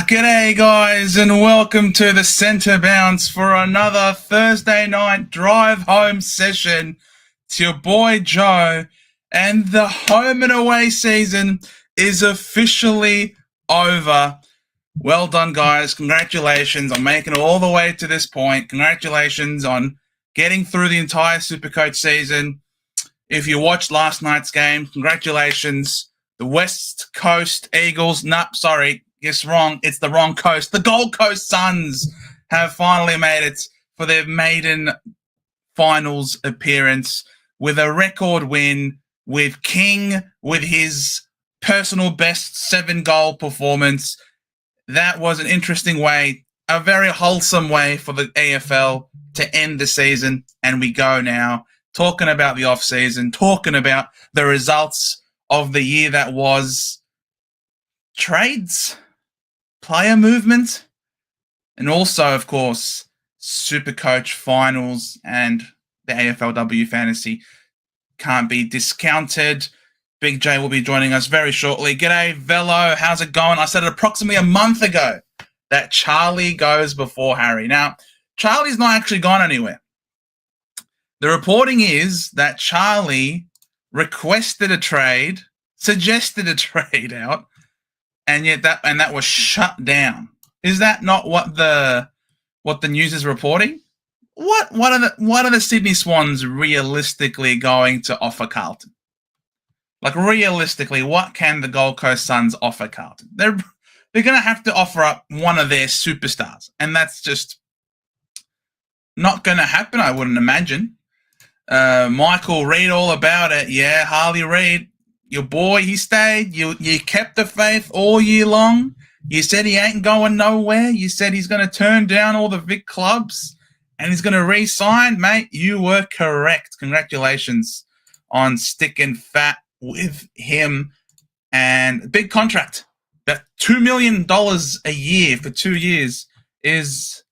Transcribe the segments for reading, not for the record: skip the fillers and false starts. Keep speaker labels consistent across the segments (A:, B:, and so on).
A: G'day guys and welcome to the Centre Bounce for another Thursday night drive home session. It's your boy Joe, and the home and away season is officially over. Well done guys, congratulations on making it all the way to this point. Congratulations on getting through the entire Supercoach season. If you watched last night's game, congratulations. The West Coast Eagles, guess wrong. It's the wrong coast. The Gold Coast Suns have finally made it for their maiden finals appearance with a record win, with King with his personal best 7-goal performance. That was an interesting way, a very wholesome way for the AFL to end the season. And we go now talking about the off-season, talking about the results of the year that was, trades, player movement, and also, of course, Supercoach finals and the AFLW fantasy can't be discounted. Big J will be joining us very shortly. G'day, Velo. How's it going? I said it approximately a month ago that Charlie goes before Harry. Now, Charlie's not actually gone anywhere. The reporting is that Charlie requested a trade, suggested a trade out, and yet that was shut down. Is that not what the news is reporting? What are the Sydney Swans realistically going to offer Carlton? Like, realistically, what can the Gold Coast Suns offer Carlton? They're going to have to offer up one of their superstars, and that's just not going to happen, I wouldn't imagine. Michael Reid all about it. Yeah, Harley Reid, your boy, he stayed. You kept the faith all year long. You said he ain't going nowhere. You said he's going to turn down all the big clubs and he's going to re-sign. Mate, you were correct. Congratulations on sticking fat with him. And big contract. That $2 million a year for 2 years is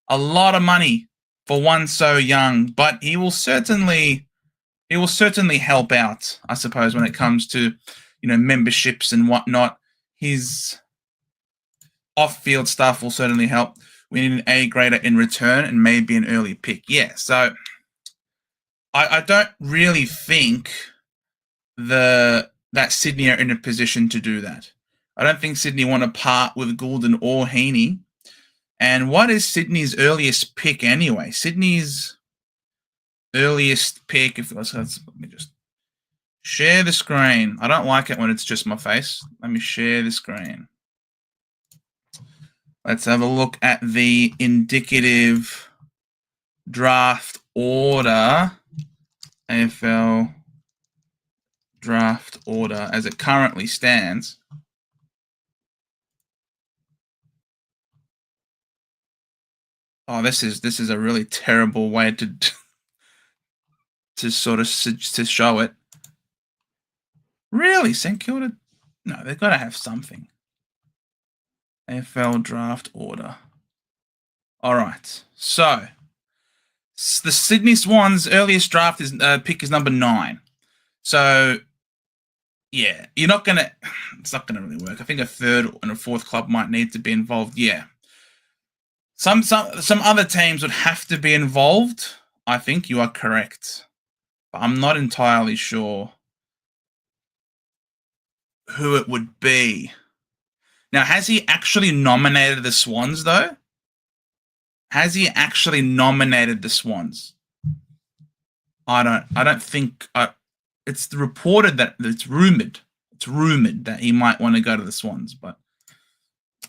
A: a lot of money for one so young, but he will certainly help out, I suppose, when it comes to, memberships and whatnot. His off-field stuff will certainly help. We need an A-grader in return and maybe an early pick. Yeah, so I don't really think that Sydney are in a position to do that. I don't think Sydney want to part with Goulden or Heaney. And what is Sydney's earliest pick anyway? Sydney's earliest pick, let me just share the screen. I don't like it when it's just my face. Let me share the screen. Let's have a look at the indicative draft order, AFL draft order as it currently stands. Oh, this is a really terrible way to sort of to show it. Really, St Kilda? No, they've got to have something. AFL draft order. All right. So the Sydney Swans' earliest draft pick is number 9. So yeah, it's not gonna really work. I think a third and a fourth club might need to be involved. Yeah. Some other teams would have to be involved. I think you are correct. But I'm not entirely sure who it would be. Now, has he actually nominated the Swans, though? Has he actually nominated the Swans? I don't think. It's reported that it's rumored. It's rumored that he might want to go to the Swans, but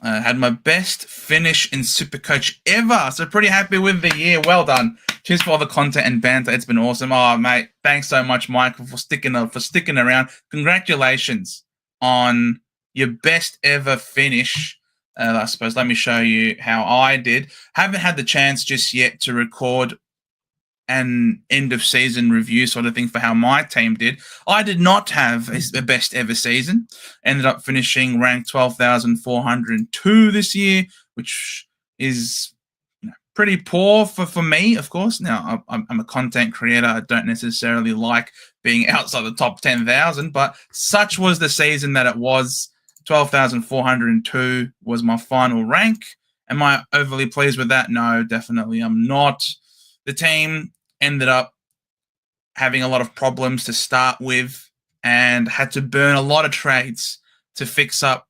A: had my best finish in Supercoach ever. So pretty happy with the year. Well done. Cheers for all the content and banter. It's been awesome. Oh, mate, thanks so much, Michael, for sticking around. Congratulations on your best ever finish. I suppose let me show you how I did. Haven't had the chance just yet to record an end of season review sort of thing for how my team did. I did not have a best ever season. Ended up finishing ranked 12,402 this year, which is pretty poor for me, of course. Now, I'm a content creator. I don't necessarily like being outside the top 10,000, but such was the season that it was. 12,402 was my final rank. Am I overly pleased with that? No, definitely I'm not. The team ended up having a lot of problems to start with and had to burn a lot of trades to fix up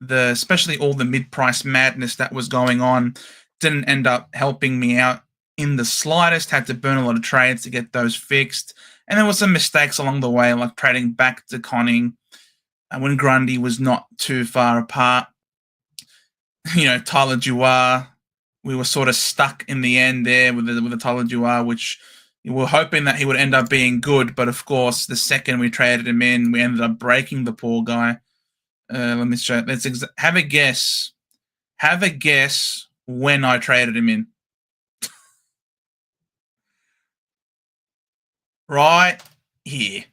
A: especially all the mid-price madness that was going on. Didn't end up helping me out in the slightest. Had to burn a lot of trades to get those fixed. And there were some mistakes along the way, like trading back to Conning when Grundy was not too far apart. Tyler Duar, we were sort of stuck in the end there with the Tyler Duar, which we were hoping that he would end up being good. But of course, the second we traded him in, we ended up breaking the poor guy. Let me show. Have a guess. Have a guess when I traded him in. Right here.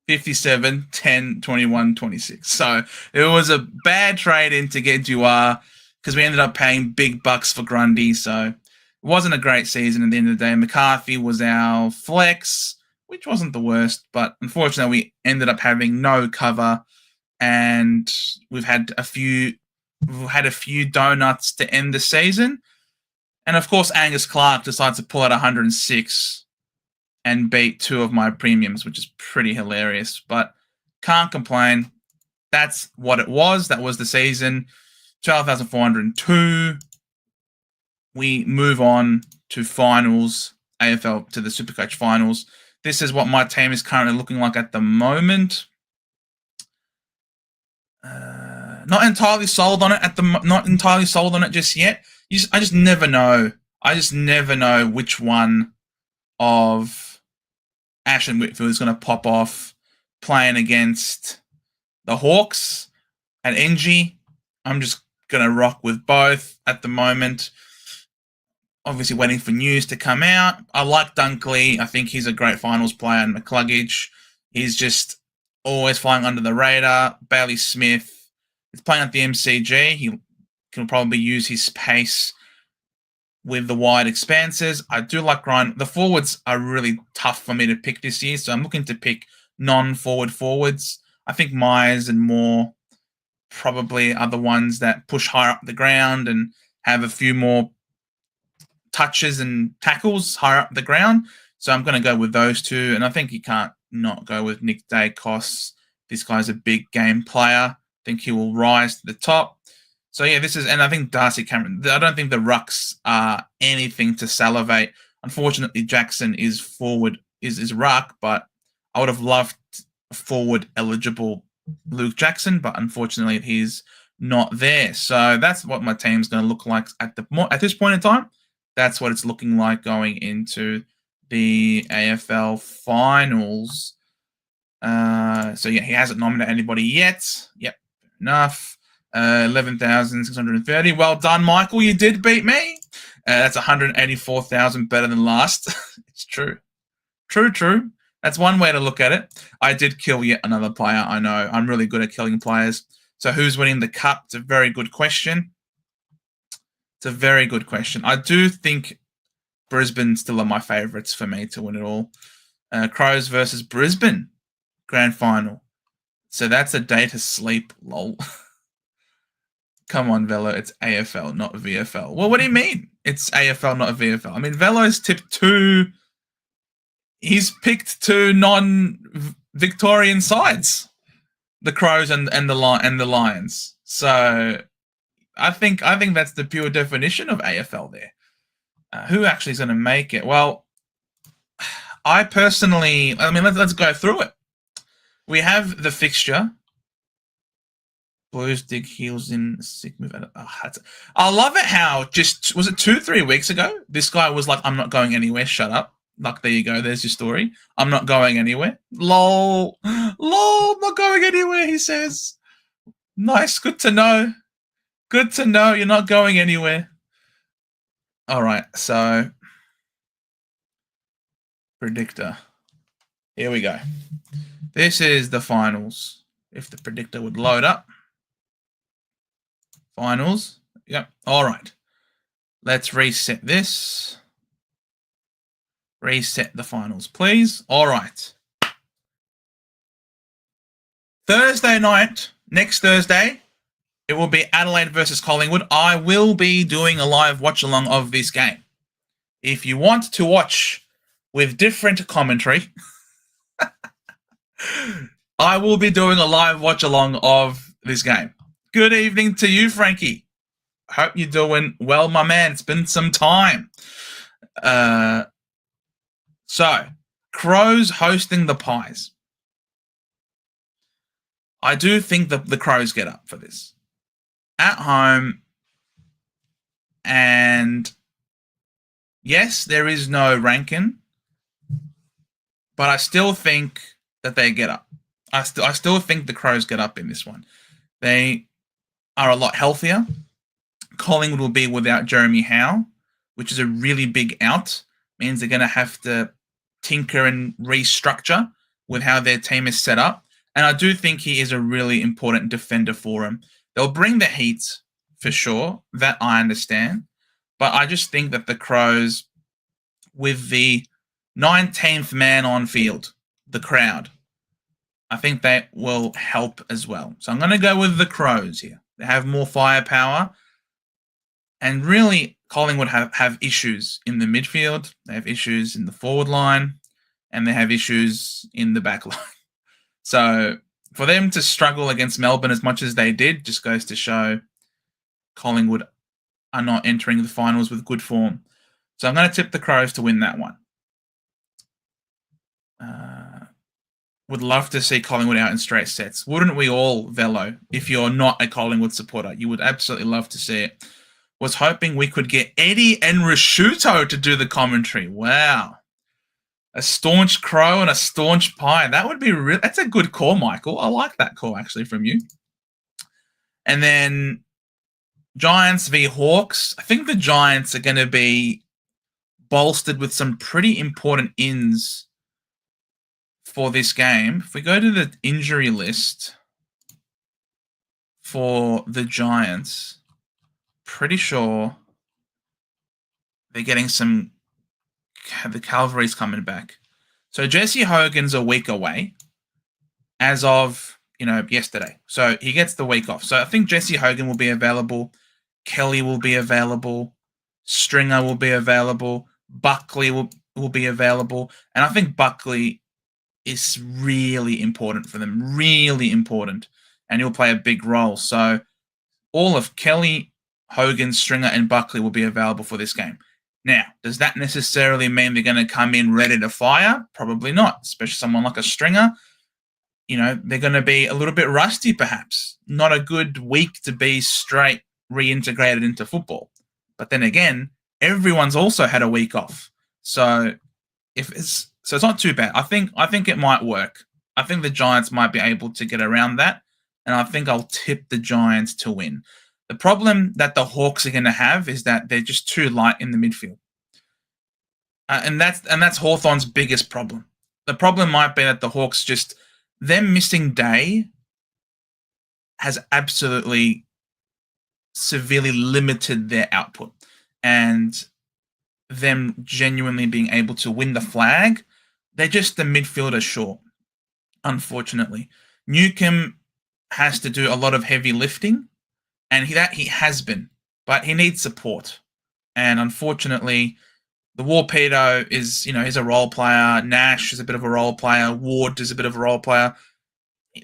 A: 57, 10, 21, 26. So it was a bad trade in to get Duar because we ended up paying big bucks for Grundy. So it wasn't a great season at the end of the day. McCarthy was our flex, which wasn't the worst, but unfortunately we ended up having no cover, and we've had a few donuts to end the season. And of course, Angus Clark decides to pull out 106 and beat two of my premiums, which is pretty hilarious, but can't complain. That's what it was. That was the season. 12,402. We move on to finals, AFL to the Supercoach finals. This is what my team is currently looking like at the moment. Not entirely sold on it just yet. I just never know. I just never know which one of Ashton Whitfield is going to pop off playing against the Hawks at NG. I'm just going to rock with both at the moment. Obviously waiting for news to come out. I like Dunkley. I think he's a great finals player. And McCluggage, he's just always flying under the radar. Bailey Smith is playing at the MCG. He can probably use his pace with the wide expanses. I do like Ryan. The forwards are really tough for me to pick this year, so I'm looking to pick non-forward forwards. I think Myers and Moore probably are the ones that push higher up the ground and have a few more touches and tackles higher up the ground. So I'm going to go with those two, and I think you can't not go with Nick Dacos. This guy's a big game player. I think he will rise to the top. So yeah, and I think Darcy Cameron. I don't think the rucks are anything to salivate. Unfortunately, Jackson is forward, is ruck, but I would have loved a forward eligible Luke Jackson, but unfortunately he's not there. So that's what my team's going to look like at this point in time. That's what it's looking like going into the AFL finals. So yeah, he hasn't nominated anybody yet. Yep, enough. 11,630. Well done, Michael. You did beat me. That's 184,000 better than last. It's true. True. That's one way to look at it. I did kill yet another player. I know. I'm really good at killing players. So who's winning the cup? It's a very good question. I do think Brisbane still are my favourites for me to win it all. Crows versus Brisbane. Grand final. So that's a day to sleep, lol. Come on, Velo. It's AFL, not VFL. Well, what do you mean? It's AFL, not VFL. I mean, Velo's tipped two. He's picked two non-Victorian sides, the Crows and the Lions. So I think that's the pure definition of AFL there. Who actually is going to make it? Well, I personally, let's go through it. We have the fixture. Blues dig heels in sick move. I love it how was it 2-3 weeks ago? This guy was like, I'm not going anywhere. Shut up. Like, there you go. There's your story. I'm not going anywhere. Lol, not going anywhere, he says. Nice. Good to know. You're not going anywhere. All right. So, predictor. Here we go. This is the finals. If the predictor would load up. Finals. Yep. All right. Let's reset this. Reset the finals, please. All right. Thursday night, Next Thursday, it will be Adelaide versus Collingwood. I will be doing a live watch-along of this game. If you want to watch with different commentary, I will be doing a live watch-along of this game. Good evening to you, Frankie. Hope you're doing well, my man. It's been some time. So, Crows hosting the Pies. I do think that the Crows get up for this. At home, and yes, there is no Rankin, but I still think that they get up. I still think the Crows get up in this one. They are a lot healthier. Collingwood will be without Jeremy Howe, which is a really big out. Means they're going to have to tinker and restructure with how their team is set up. And I do think he is a really important defender for them. They'll bring the heat for sure. That I understand. But I just think that the Crows, with the 19th man on field, the crowd, I think that will help as well. So I'm going to go with the Crows here. They have more firepower. And really, Collingwood have issues in the midfield. They have issues in the forward line. And they have issues in the back line. So for them to struggle against Melbourne as much as they did just goes to show Collingwood are not entering the finals with good form. So I'm going to tip the Crows to win that one. Would love to see Collingwood out in straight sets. Wouldn't we all, Velo, if you're not a Collingwood supporter? You would absolutely love to see it. Was hoping we could get Eddie and Rashuto to do the commentary. Wow. A staunch Crow and a staunch Pie. That would be real. That's a good call, Michael. I like that call, actually, from you. And then Giants v Hawks. I think the Giants are going to be bolstered with some pretty important ins for this game. If we go to the injury list for the Giants, pretty sure they're getting some. The Calvary's coming back. So Jesse Hogan's a week away as of, yesterday. So he gets the week off. So I think Jesse Hogan will be available. Kelly will be available. Stringer will be available. Buckley will be available. And I think Buckley is really important for them. Really important. And he'll play a big role. So all of Kelly, Hogan, Stringer, and Buckley will be available for this game. Now, does that necessarily mean they're going to come in ready to fire? Probably not, especially someone like a Stringer. They're going to be a little bit rusty, perhaps. Not a good week to be straight reintegrated into football. But then again, everyone's also had a week off. So it's not too bad. I think it might work. I think the Giants might be able to get around that, and I think I'll tip the Giants to win. The problem that the Hawks are going to have is that they're just too light in the midfield. And that's Hawthorn's biggest problem. The problem might be that the Hawks them missing Day has absolutely severely limited their output. And them genuinely being able to win the flag, they're just the midfielder short, unfortunately. Newcomb has to do a lot of heavy lifting. And he has been, but he needs support. And unfortunately, the Warpedo is, he's a role player. Nash is a bit of a role player. Ward is a bit of a role player.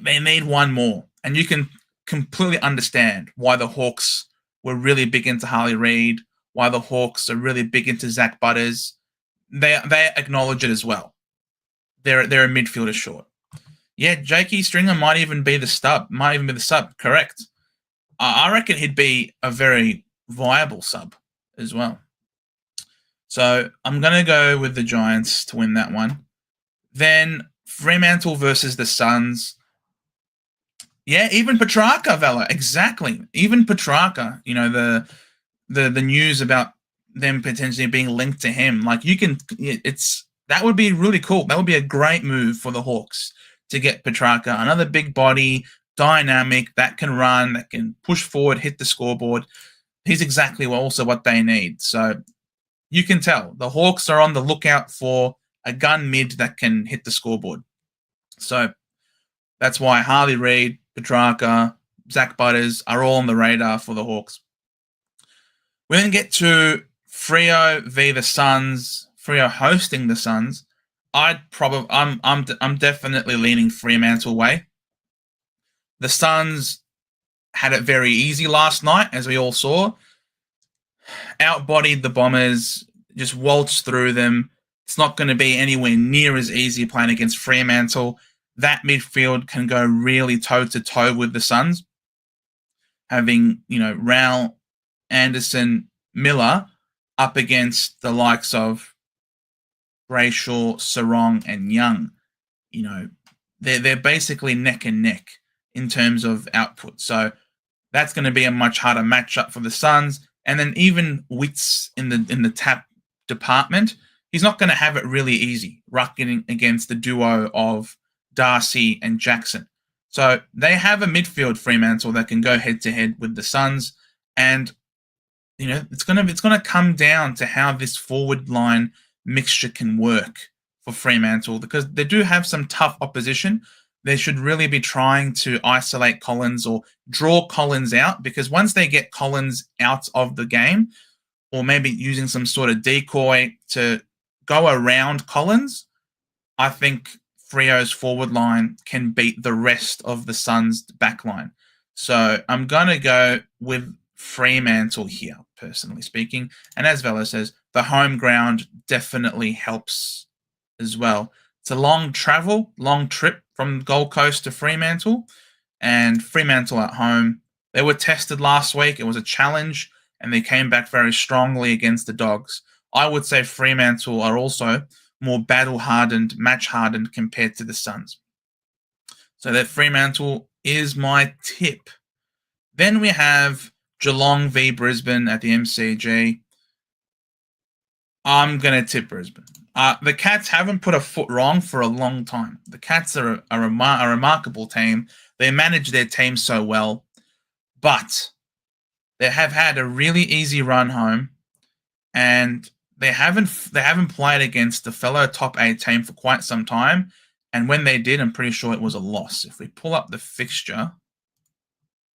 A: They need one more. And you can completely understand why the Hawks were really big into Harley Reid, why the Hawks are really big into Zach Butters. They acknowledge it as well. They're a midfielder short. Yeah, Jakey Stringer might even be the sub. Correct. I reckon he'd be a very viable sub as well. So I'm going to go with the Giants to win that one. Then Fremantle versus the Suns. Yeah, even Petrarca, Vela. Exactly. Even Petrarca, the news about them potentially being linked to him. Like that would be really cool. That would be a great move for the Hawks to get Petrarca. Another big body, dynamic, that can run, that can push forward, hit the scoreboard. He's exactly also what they need. So you can tell the Hawks are on the lookout for a gun mid that can hit the scoreboard. So that's why Harley Reid, Petrarca, Zach Butters are all on the radar for the Hawks. We then get to Freo v the Suns. Freo hosting the Suns. I'm definitely leaning Fremantle way. The Suns had it very easy last night, as we all saw. Outbodied the Bombers, just waltzed through them. It's not going to be anywhere near as easy playing against Fremantle. That midfield can go really toe-to-toe with the Suns. Having, Rowell, Anderson, Miller up against the likes of Brayshaw, Sarong, and Young. They're basically neck and neck in terms of output. So that's going to be a much harder matchup for the Suns. And then even Witts in the tap department, he's not going to have it really easy rucking against the duo of Darcy and Jackson. So they have a midfield, Fremantle, that can go head to head with the Suns, and it's gonna come down to how this forward line mixture can work for Fremantle, because they do have some tough opposition. They should really be trying to isolate Collins or draw Collins out, because once they get Collins out of the game, or maybe using some sort of decoy to go around Collins, I think Freo's forward line can beat the rest of the Suns' back line. So I'm going to go with Fremantle here, personally speaking. And as Velo says, the home ground definitely helps as well. It's a long trip from Gold Coast to Fremantle, and Fremantle at home. They were tested last week. It was a challenge, and they came back very strongly against the Dogs. I would say Fremantle are also more battle-hardened, match-hardened compared to the Suns. So that Fremantle is my tip. Then we have Geelong v Brisbane at the MCG. I'm going to tip Brisbane. The Cats haven't put a foot wrong for a long time. The Cats are a remarkable team. They manage their team so well. But they have had a really easy run home, and they haven't played against the fellow top 8 team for quite some time. And when they did, I'm pretty sure it was a loss. If we pull up the fixture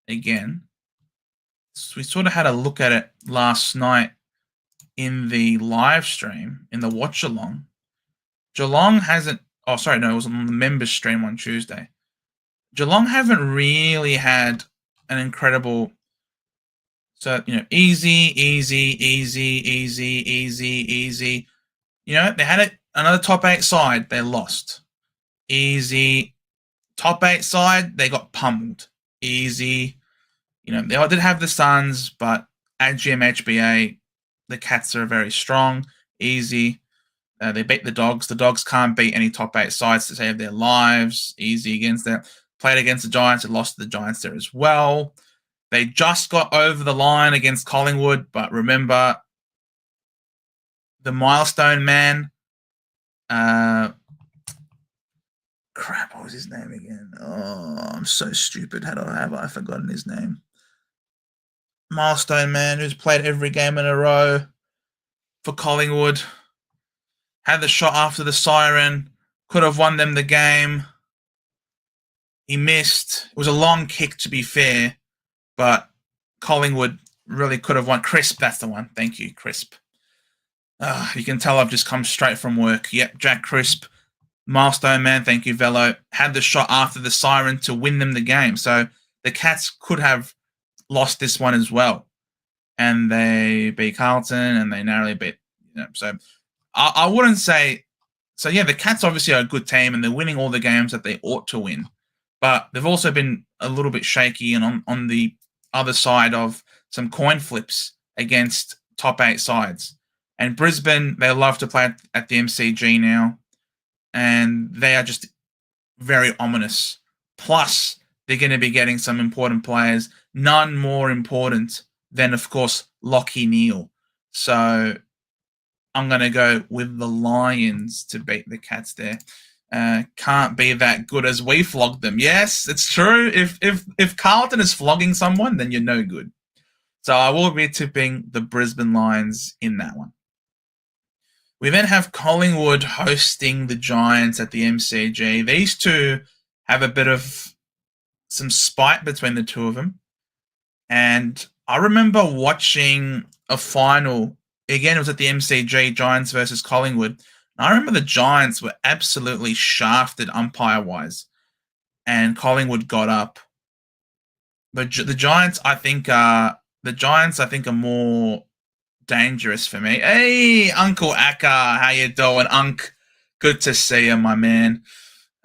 A: again, so we sort of had a look at it last night in the live stream, in the watch along. Geelong hasn't. Oh, sorry, no, it was on the members stream on Tuesday. Geelong haven't really had an incredible. So, easy. They had another top 8 side, they lost. Easy. Top 8 side, they got pummeled. Easy. They did have the Suns, but at GMHBA, the Cats are very strong. Easy. They beat the Dogs. The Dogs can't beat any top 8 sides to save their lives. Easy against them. Played against the Giants and lost to the Giants there as well. They just got over the line against Collingwood, but remember, the milestone man, crap, what was his name again? Oh, I'm so stupid. How have I forgotten his name? Milestone man, who's played every game in a row for Collingwood, had the shot after the siren, could have won them the game. He missed. It was a long kick, to be fair, but Collingwood really could have won. Crisp, that's the one. Thank you, Crisp. You can tell I've just come straight from work. Yep, Jack Crisp, milestone man. Thank you, Velo. Had the shot after the siren to win them the game. So the Cats could have lost this one as well. And they beat Carlton, and they narrowly beat. So I wouldn't say. So yeah, the Cats obviously are a good team, and they're winning all the games that they ought to win. But they've also been a little bit shaky, and on the other side of some coin flips against top 8 sides. And Brisbane, they love to play at the MCG now, and they are just very ominous. Plus, they're going to be getting some important players, none more important than, of course, Lachie Neale. So I'm going to go with the Lions to beat the Cats there. Can't be that good as we flogged them. Yes, it's true. If Carlton is flogging someone, then you're no good. So I will be tipping the Brisbane Lions in that one. We then have Collingwood hosting the Giants at the MCG. These two have a bit of some spite between the two of them. And I remember watching a final. Again, it was at the MCG, Giants versus Collingwood. And I remember the Giants were absolutely shafted umpire-wise, and Collingwood got up. But the Giants, I think, are more dangerous for me. Hey, Uncle Akka, how you doing, Unk? Good to see you, my man.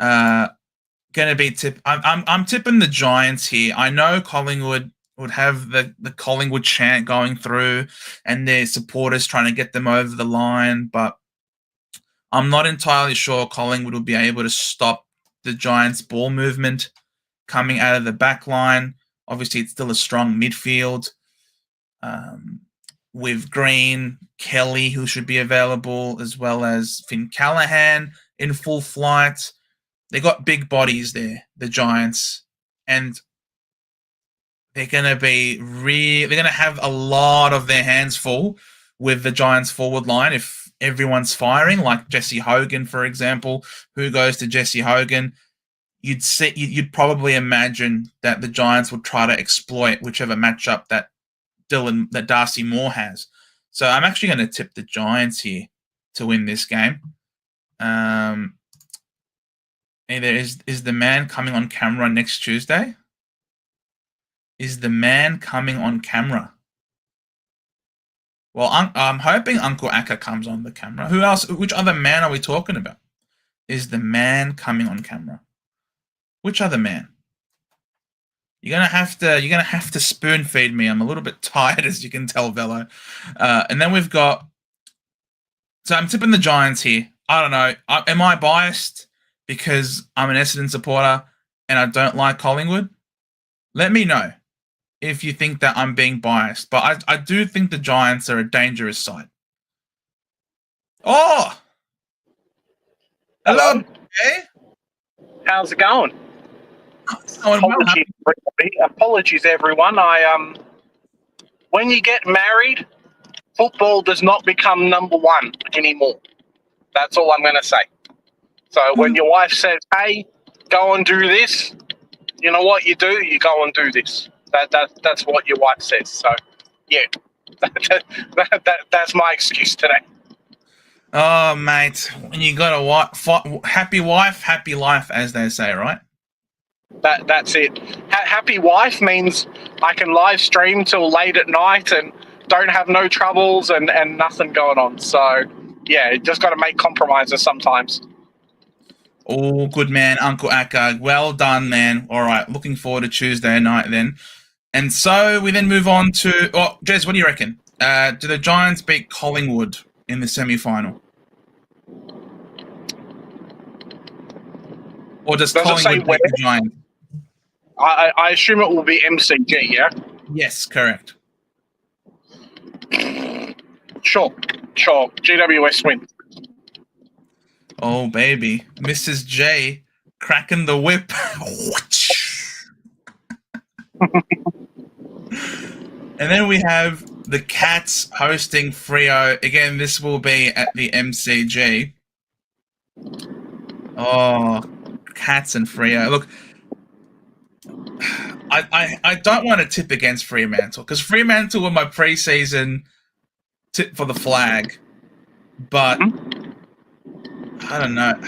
A: Gonna be I'm tipping the Giants here. I know Collingwood would have the Collingwood chant going through and their supporters trying to get them over the line, but I'm not entirely sure Collingwood will be able to stop the Giants' ball movement coming out of the back line. Obviously, it's still a strong midfield with Green, Kelly, who should be available, as well as Finn Callahan in full flight. They got big bodies there, the Giants, and they're going to have a lot of their hands full with the Giants forward line if everyone's firing, like Jesse Hogan, for example. Who goes to Jesse Hogan? You'd probably imagine that the Giants would try to exploit whichever matchup that Darcy Moore has. So I'm actually going to tip the Giants here to win this game. Is the man coming on camera next Tuesday? Is the man coming on camera? Well, I'm hoping Uncle Akka comes on the camera. Who else? Which other man are we talking about? Is the man coming on camera? Which other man? You're gonna have to spoon feed me. I'm a little bit tired, as you can tell, Velo. And then we've got. So I'm tipping the Giants here. I don't know. Am I biased because I'm an Essendon supporter and I don't like Collingwood? Let me know if you think that I'm being biased. But I do think the Giants are a dangerous side. Oh! Hello. Hey?
B: How's it going?
A: Apologies,
B: apologies, everyone. When you get married, football does not become number one anymore. That's all I'm going to say. So when your wife says, "Hey, go and do this," you know what you do? You go and do this. That's what your wife says. So, yeah, that's my excuse today.
A: Oh, mate, when you got a happy wife, happy life, as they say, right?
B: That's it. Happy wife means I can live stream till late at night and don't have no troubles and nothing going on. So, yeah, you just got to make compromises sometimes.
A: Oh, good man, Uncle Akka. Well done, man. All right, looking forward to Tuesday night then. And so we then move on to... Oh, Jez, what do you reckon? Do the Giants beat Collingwood in the semi-final? Or does Collingwood beat the Giants?
B: I assume it will be MCG, yeah?
A: Yes, correct.
B: Sure. GWS win.
A: Oh, baby. Mrs. J cracking the whip. And then we have the Cats hosting Freo. Again, this will be at the MCG. Oh, Cats and Freo. Look, I don't want to tip against Fremantle because Fremantle were my preseason tip for the flag. But I don't know.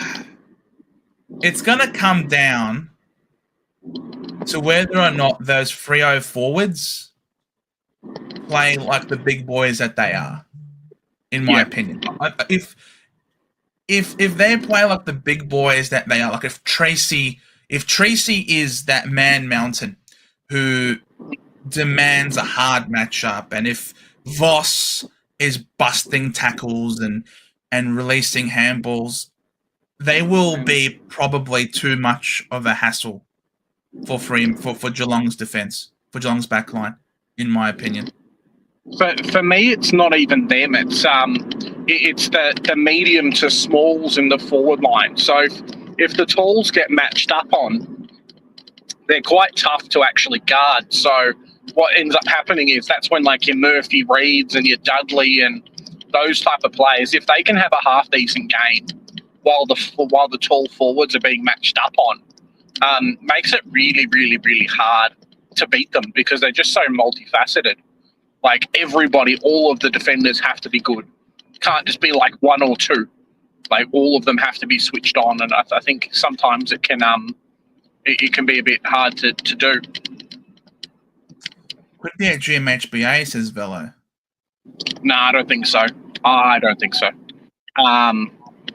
A: It's going to come down to whether or not those Freo forwards play like the big boys that they are, in my opinion. If they play like the big boys that they are, like if Tracy is that man mountain who demands a hard matchup, and if Voss is busting tackles and releasing handballs, they will be probably too much of a hassle for Geelong's defense, for Geelong's backline, in my opinion.
B: For me, it's not even them. It's the medium to smalls in the forward line. So if the talls get matched up on, they're quite tough to actually guard. So what ends up happening is that's when like your Murphy Reeds and your Dudley and those type of players, if they can have a half decent game while the tall forwards are being matched up on, makes it really, really, really hard to beat them because they're just so multifaceted. Like everybody, all of the defenders have to be good. Can't just be like one or two. Like all of them have to be switched on, and I think sometimes it can be a bit hard to do.
A: Could be a GMHBA, says Velo.
B: No, I don't think so. I don't think so.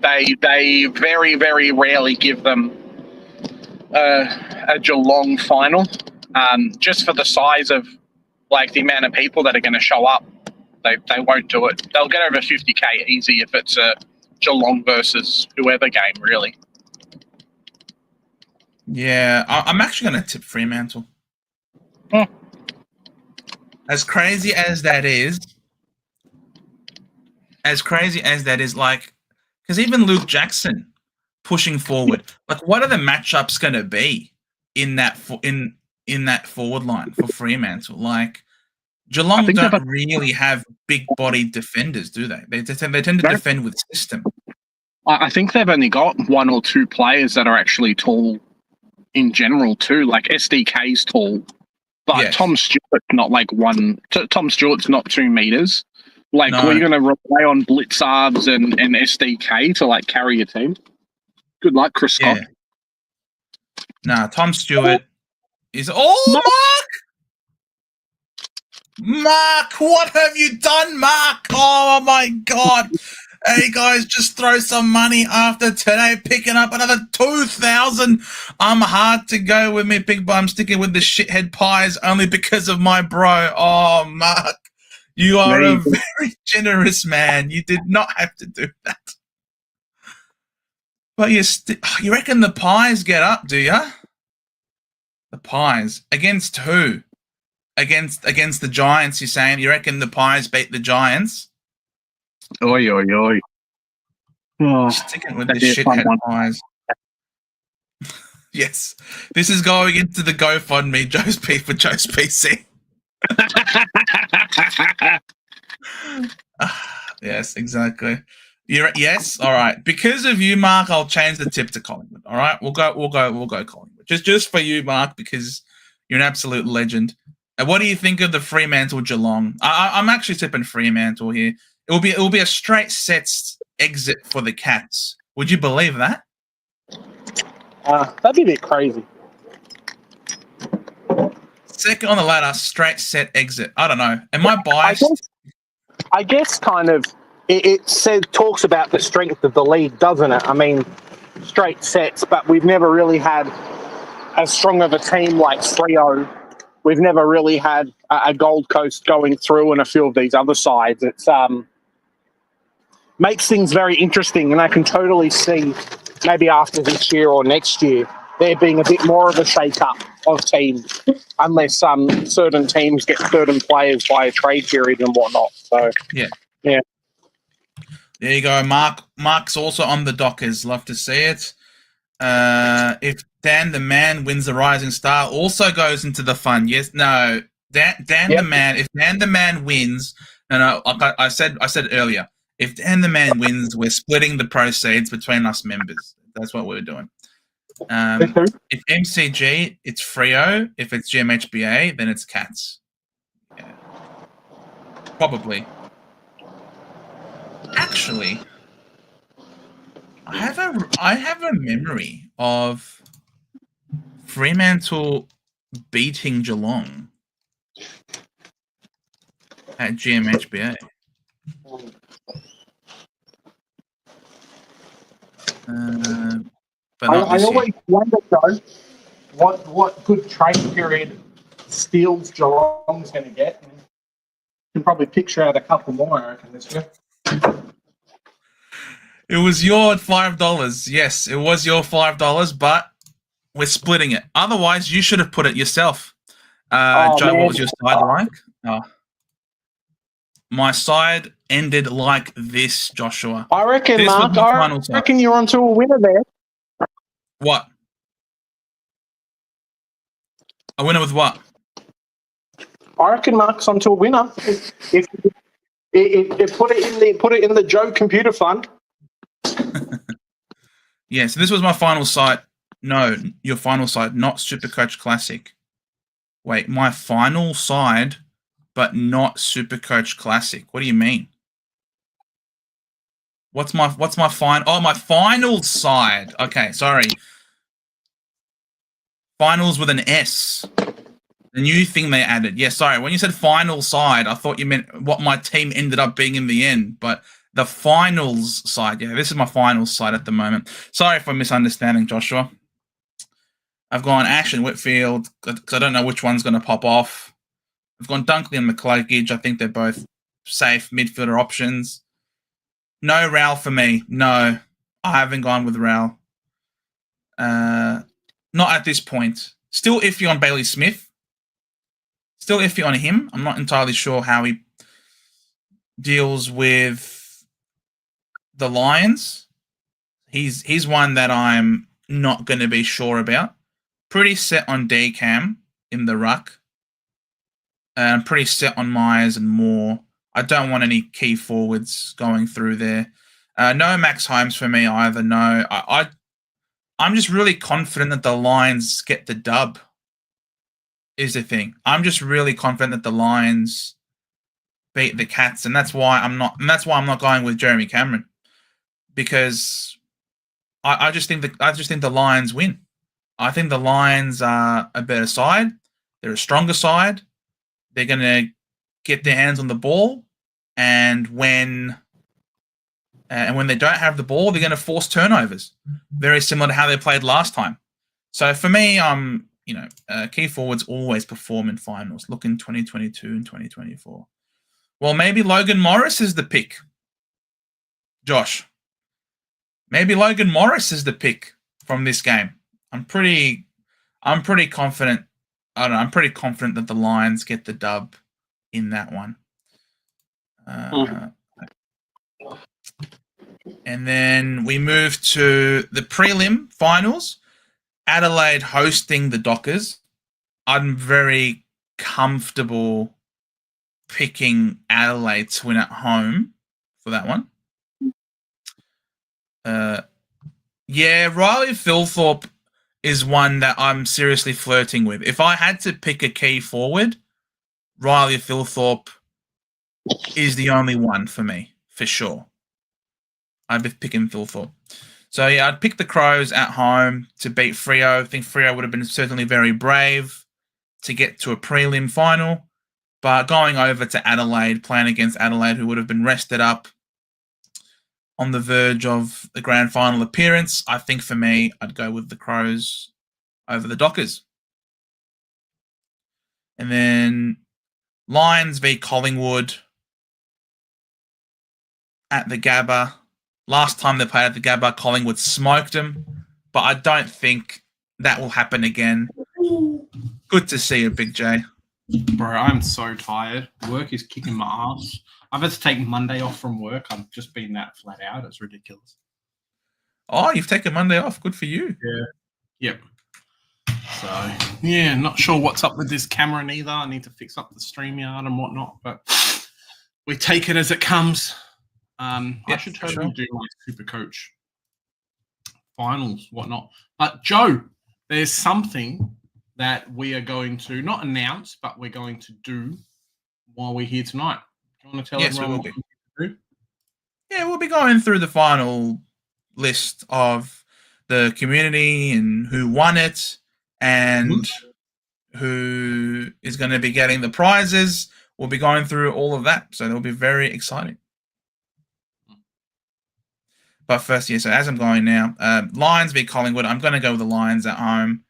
B: They very, very rarely give them a Geelong final, just for the size of like the amount of people that are going to show up. They won't do it. They'll get over 50k easy if it's a Geelong versus whoever game, really.
A: Yeah, I'm actually going to tip Fremantle. As crazy as that is, like, because even Luke Jackson pushing forward, like, what are the matchups going to be in that in that forward line for Fremantle? Like, Geelong don't really have big-bodied defenders, do they? They tend to defend with system.
B: I think they've only got one or two players that are actually tall in general too. Like SDK's tall, but yes. Tom Stewart's not like Tom Stewart's not 2 meters. Like, no. We're going to rely on Blitzards and SDK to like carry your team. Good luck, Chris Scott.
A: Nah, Tom Stewart is Mark, what have you done, Mark? Oh my God. Hey guys, just throw some money after today, picking up another 2,000. I'm hard to go with me, big boy. I'm sticking with the shithead pies only because of my bro. Oh, Mark, you are a very generous man. You did not have to do that. But you reckon the pies get up, do you? The pies against who? Against the Giants, you're saying? You reckon the pies beat the Giants?
B: Oi, oi, oi.
A: Oh, sticking with the shithead pies. Yes. This is going into the GoFundMe, Joe's P for Joe's PC. Yes, exactly. Yes, all right. Because of you, Mark, I'll change the tip to Collingwood. All right, we'll go Collingwood. Just for you, Mark, because you're an absolute legend. And what do you think of the Fremantle Geelong? I'm actually tipping Fremantle here. It will be a straight sets exit for the Cats. Would you believe that?
B: That'd be a bit crazy.
A: Second on the ladder, straight set exit. I don't know. Am I biased?
B: I guess kind of it talks about the strength of the league, doesn't it? I mean, straight sets, but we've never really had as strong of a team like Freo. We've never really had a Gold Coast going through and a few of these other sides. It's makes things very interesting, and I can totally see maybe after this year or next year there being a bit more of a shake-up of teams, unless certain teams get certain players by a trade period and whatnot. So
A: yeah.
B: There
A: you go, Mark. Mark's also on the Dockers. Love to see it. If Dan the Man wins the Rising Star, also goes into the fund. Yes, no. Dan the Man. If Dan the Man wins, no. Like I said earlier, if Dan the Man wins, we're splitting the proceeds between us members. That's what we're doing. If MCG, it's Freo. If it's GMHBA, then it's Cats. Yeah. Probably. Actually, I have a memory of Fremantle beating Geelong at GMHBA. But
B: I always wonder, though, what good trade period Steele's Geelong's going to get. You can probably picture out a couple more, I reckon, this year.
A: It was your $5. Yes, it was your $5, but we're splitting it. Otherwise, you should have put it yourself. Joe, man. What was your side like? My side ended like this, Joshua.
B: I reckon, Mark, I reckon you're onto a winner there.
A: What? A winner with what?
B: I reckon Mark's onto a winner. If put it in the Joe Computer Fund.
A: Yeah, so this was my final site. No, your final side, not Supercoach Classic. Wait, my final side, but not Supercoach Classic. What do you mean? What's my my final side. Okay, sorry. Finals with an S. The new thing they added. Yeah, sorry. When you said final side, I thought you meant what my team ended up being in the end, but the finals side. Yeah, this is my finals side at the moment. Sorry for misunderstanding, Joshua. I've gone Ash and Whitfield because I don't know which one's going to pop off. I've gone Dunkley and McCluggage. I think they're both safe midfielder options. No Raul for me. No, I haven't gone with Raul. Not at this point. Still iffy on Bailey Smith. Still iffy on him. I'm not entirely sure how he deals with the Lions. He's one that I'm not going to be sure about. Pretty set on D-Cam in the ruck. I'm pretty set on Myers and Moore. I don't want any key forwards going through there. No Max Holmes for me either. No, I'm just really confident that the Lions get the dub. Is the thing. I'm just really confident that the Lions beat the Cats, and that's why I'm not. And that's why I'm not going with Jeremy Cameron, because I just think the Lions win. I think the Lions are a better side. They're a stronger side. They're going to get their hands on the ball, and when they don't have the ball, they're going to force turnovers. Very similar to how they played last time. So for me, key forwards always perform in finals. Look in 2022 and 2024. Well, maybe Logan Morris is the pick. Josh. Maybe Logan Morris is the pick from this game. I'm pretty confident. I don't know. I'm pretty confident that the Lions get the dub in that one. And then we move to the prelim finals. Adelaide hosting the Dockers. I'm very comfortable picking Adelaide to win at home for that one. Riley Philthorpe is one that I'm seriously flirting with. If I had to pick a key forward, Riley Philthorpe is the only one for me, for sure. I'd be picking Philthorpe. So, yeah, I'd pick the Crows at home to beat Freo. I think Freo would have been certainly very brave to get to a prelim final. But going over to Adelaide, playing against Adelaide, who would have been rested up on the verge of the grand final appearance, I think for me, I'd go with the Crows over the Dockers. And then Lions v Collingwood at the Gabba. Last time they played at the Gabba, Collingwood smoked them, but I don't think that will happen again. Good to see you, Big J.
C: Bro, I'm so tired. Work is kicking my ass. I've had to take Monday off from work. I've just been that flat out. It's ridiculous.
A: Oh, you've taken Monday off. Good for you.
C: Yeah. Yep. So, yeah, not sure what's up with this camera neither. I need to fix up the StreamYard and whatnot, but we take it as it comes. I should totally do my Super Coach finals, whatnot. But Joe, there's something that we are going to not announce, but we're going to do while we're here tonight. Do you want to tell everyone what we're going to do?
A: Yeah, we'll be going through the final list of the community and who won it and who is going to be getting the prizes. We'll be going through all of that, so it'll be very exciting. But first, so as I'm going now, Lions v Collingwood. I'm going to go with the Lions at home.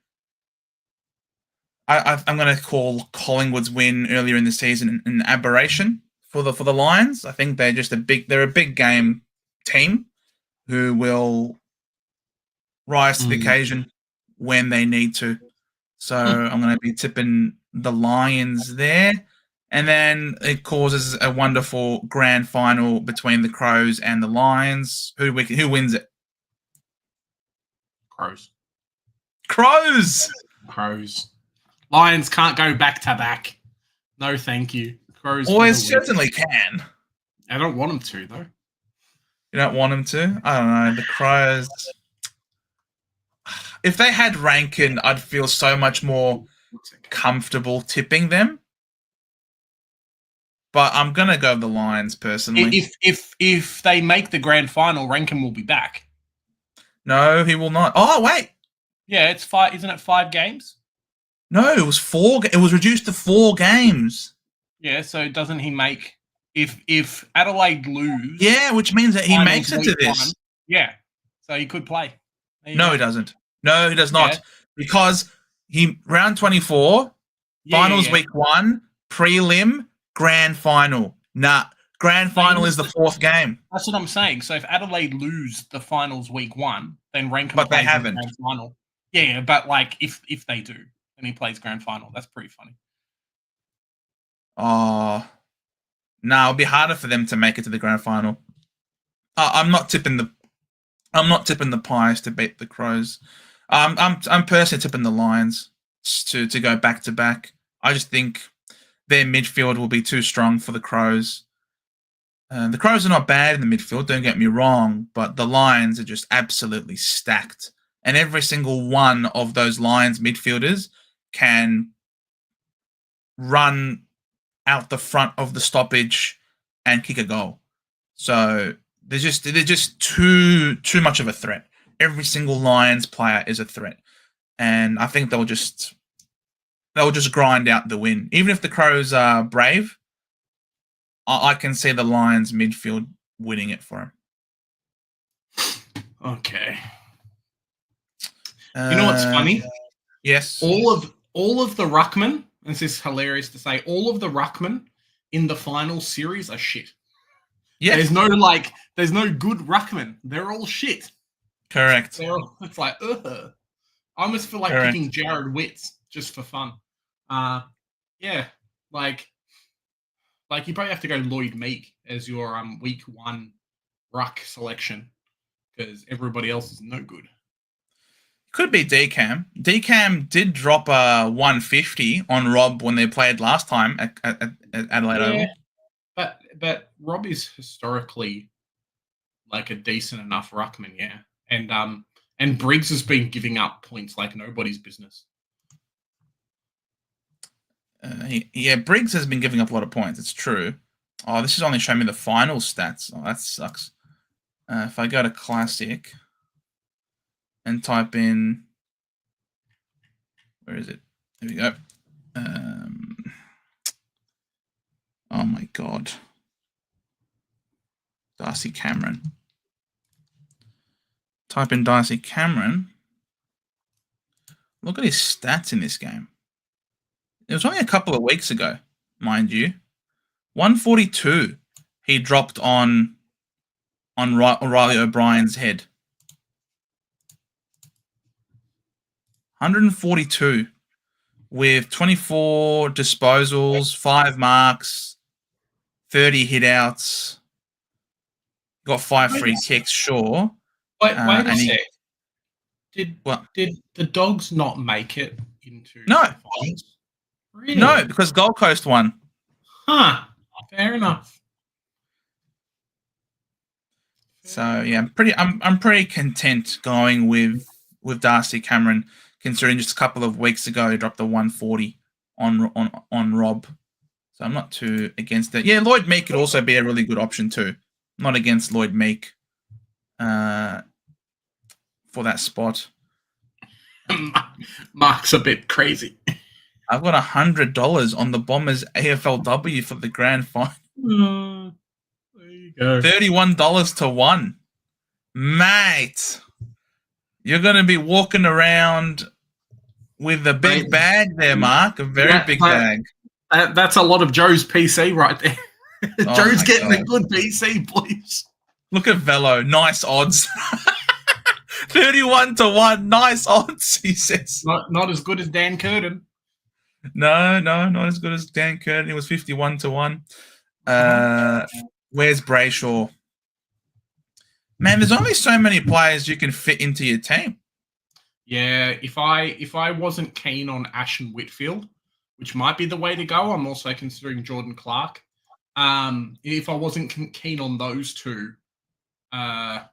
A: I'm going to call Collingwood's win earlier in the season an aberration for the Lions. I think they're just a big game team who will rise to the occasion when they need to. So I'm going to be tipping the Lions there. And then it causes a wonderful grand final between the Crows and the Lions. Who wins it?
C: Crows. Lions can't go back to back. No, thank you. Crows.
A: Always certainly can.
C: I don't want them to, though. You
A: don't want them to? I don't know. The Crows. if they had Rankin, I'd feel so much more comfortable tipping them. But I'm gonna go the Lions personally.
C: If they make the grand final, Rankin will be back.
A: No, he will not. Oh wait,
C: Yeah, it's 5. Isn't it 5 games?
A: no, it was 4. It was reduced to 4 games.
C: Yeah, so doesn't he make if Adelaide lose?
A: Yeah, which means that he
C: finals
A: makes it to
C: week
A: this.
C: one, yeah, so he could play. There you
A: No,
C: go.
A: he doesn't. No, he does not.
C: Yeah.
A: Because he round 24, finals week 1, prelim, grand final. Nah, grand final is the 4th game.
C: That's what I'm saying. So if Adelaide lose the finals week 1, then Rankin
A: But they
C: plays in the
A: haven't.
C: grand final. Yeah, but like if they do, then he plays grand final. That's pretty funny.
A: Oh, no, it'll be harder for them to make it to the grand final. I'm not tipping the Pies to beat the Crows. I'm personally tipping the Lions to go back to back. I just think their midfield will be too strong for the Crows. The Crows are not bad in the midfield, don't get me wrong, but the Lions are just absolutely stacked. And every single one of those Lions midfielders can run out the front of the stoppage and kick a goal. So they're just too much of a threat. Every single Lions player is a threat, and I think they'll just grind out the win. Even if the Crows are brave, I can see the Lions midfield winning it for them.
C: Okay. You know what's funny?
A: Yes.
C: All of the ruckmen. This is hilarious to say. All of the ruckmen in the final series are shit.
A: Yes.
C: There's no good ruckman. They're all shit.
A: Correct.
C: It's like, ugh. I almost feel like
A: Correct.
C: picking Jared Witts just for fun. Yeah, like you probably have to go Lloyd Meek as your week 1 ruck selection because everybody else is no good.
A: Could be DCAM. DCAM did drop a 150 on Rob when they played last time at Adelaide Oval.
C: But Rob is historically like a decent enough ruckman, yeah. And Briggs has been giving up points like nobody's business.
A: Briggs has been giving up a lot of points. It's true. Oh, this is only showing me the final stats. Oh, that sucks. If I go to Classic and type in, where is it? There we go. Oh my God. Darcy Cameron. Type in Darcy Cameron. Look at his stats in this game. It was only a couple of weeks ago, mind you. 142 he dropped on Riley O'Brien's head. 142 with 24 disposals, 5 marks, 30 hit-outs. Got 5 free kicks, sure.
C: Wait a sec.
A: What?
C: Did the Dogs not make it into
A: No.
C: the finals? Really?
A: No, because Gold Coast won.
C: Huh. Fair enough.
A: So yeah, I'm pretty content going with Darcy Cameron, considering just a couple of weeks ago he dropped a 140 on Rob. So I'm not too against it. Yeah, Lloyd Meek could also be a really good option too. Not against Lloyd Meek for that spot.
C: Mark's a bit crazy.
A: I've got $100 on the Bombers AFLW for the grand final.
C: There you go.
A: $31 to 1. Mate, you're going to be walking around with a big bag there, Mark. A very big bag.
C: That's a lot of Joe's PC right there.
A: Oh
C: Joe's getting a good PC, please.
A: Look at Velo. Nice odds. 31 to 1. Nice odds, he says.
C: Not as good as Dan Curtin.
A: No, not as good as Dan Curtin. It was 51 to 1. Where's Brayshaw? Man, there's only so many players you can fit into your team.
C: Yeah, if I wasn't keen on Ashton Whitfield, which might be the way to go, I'm also considering Jordan Clark. If I wasn't keen on those two, just got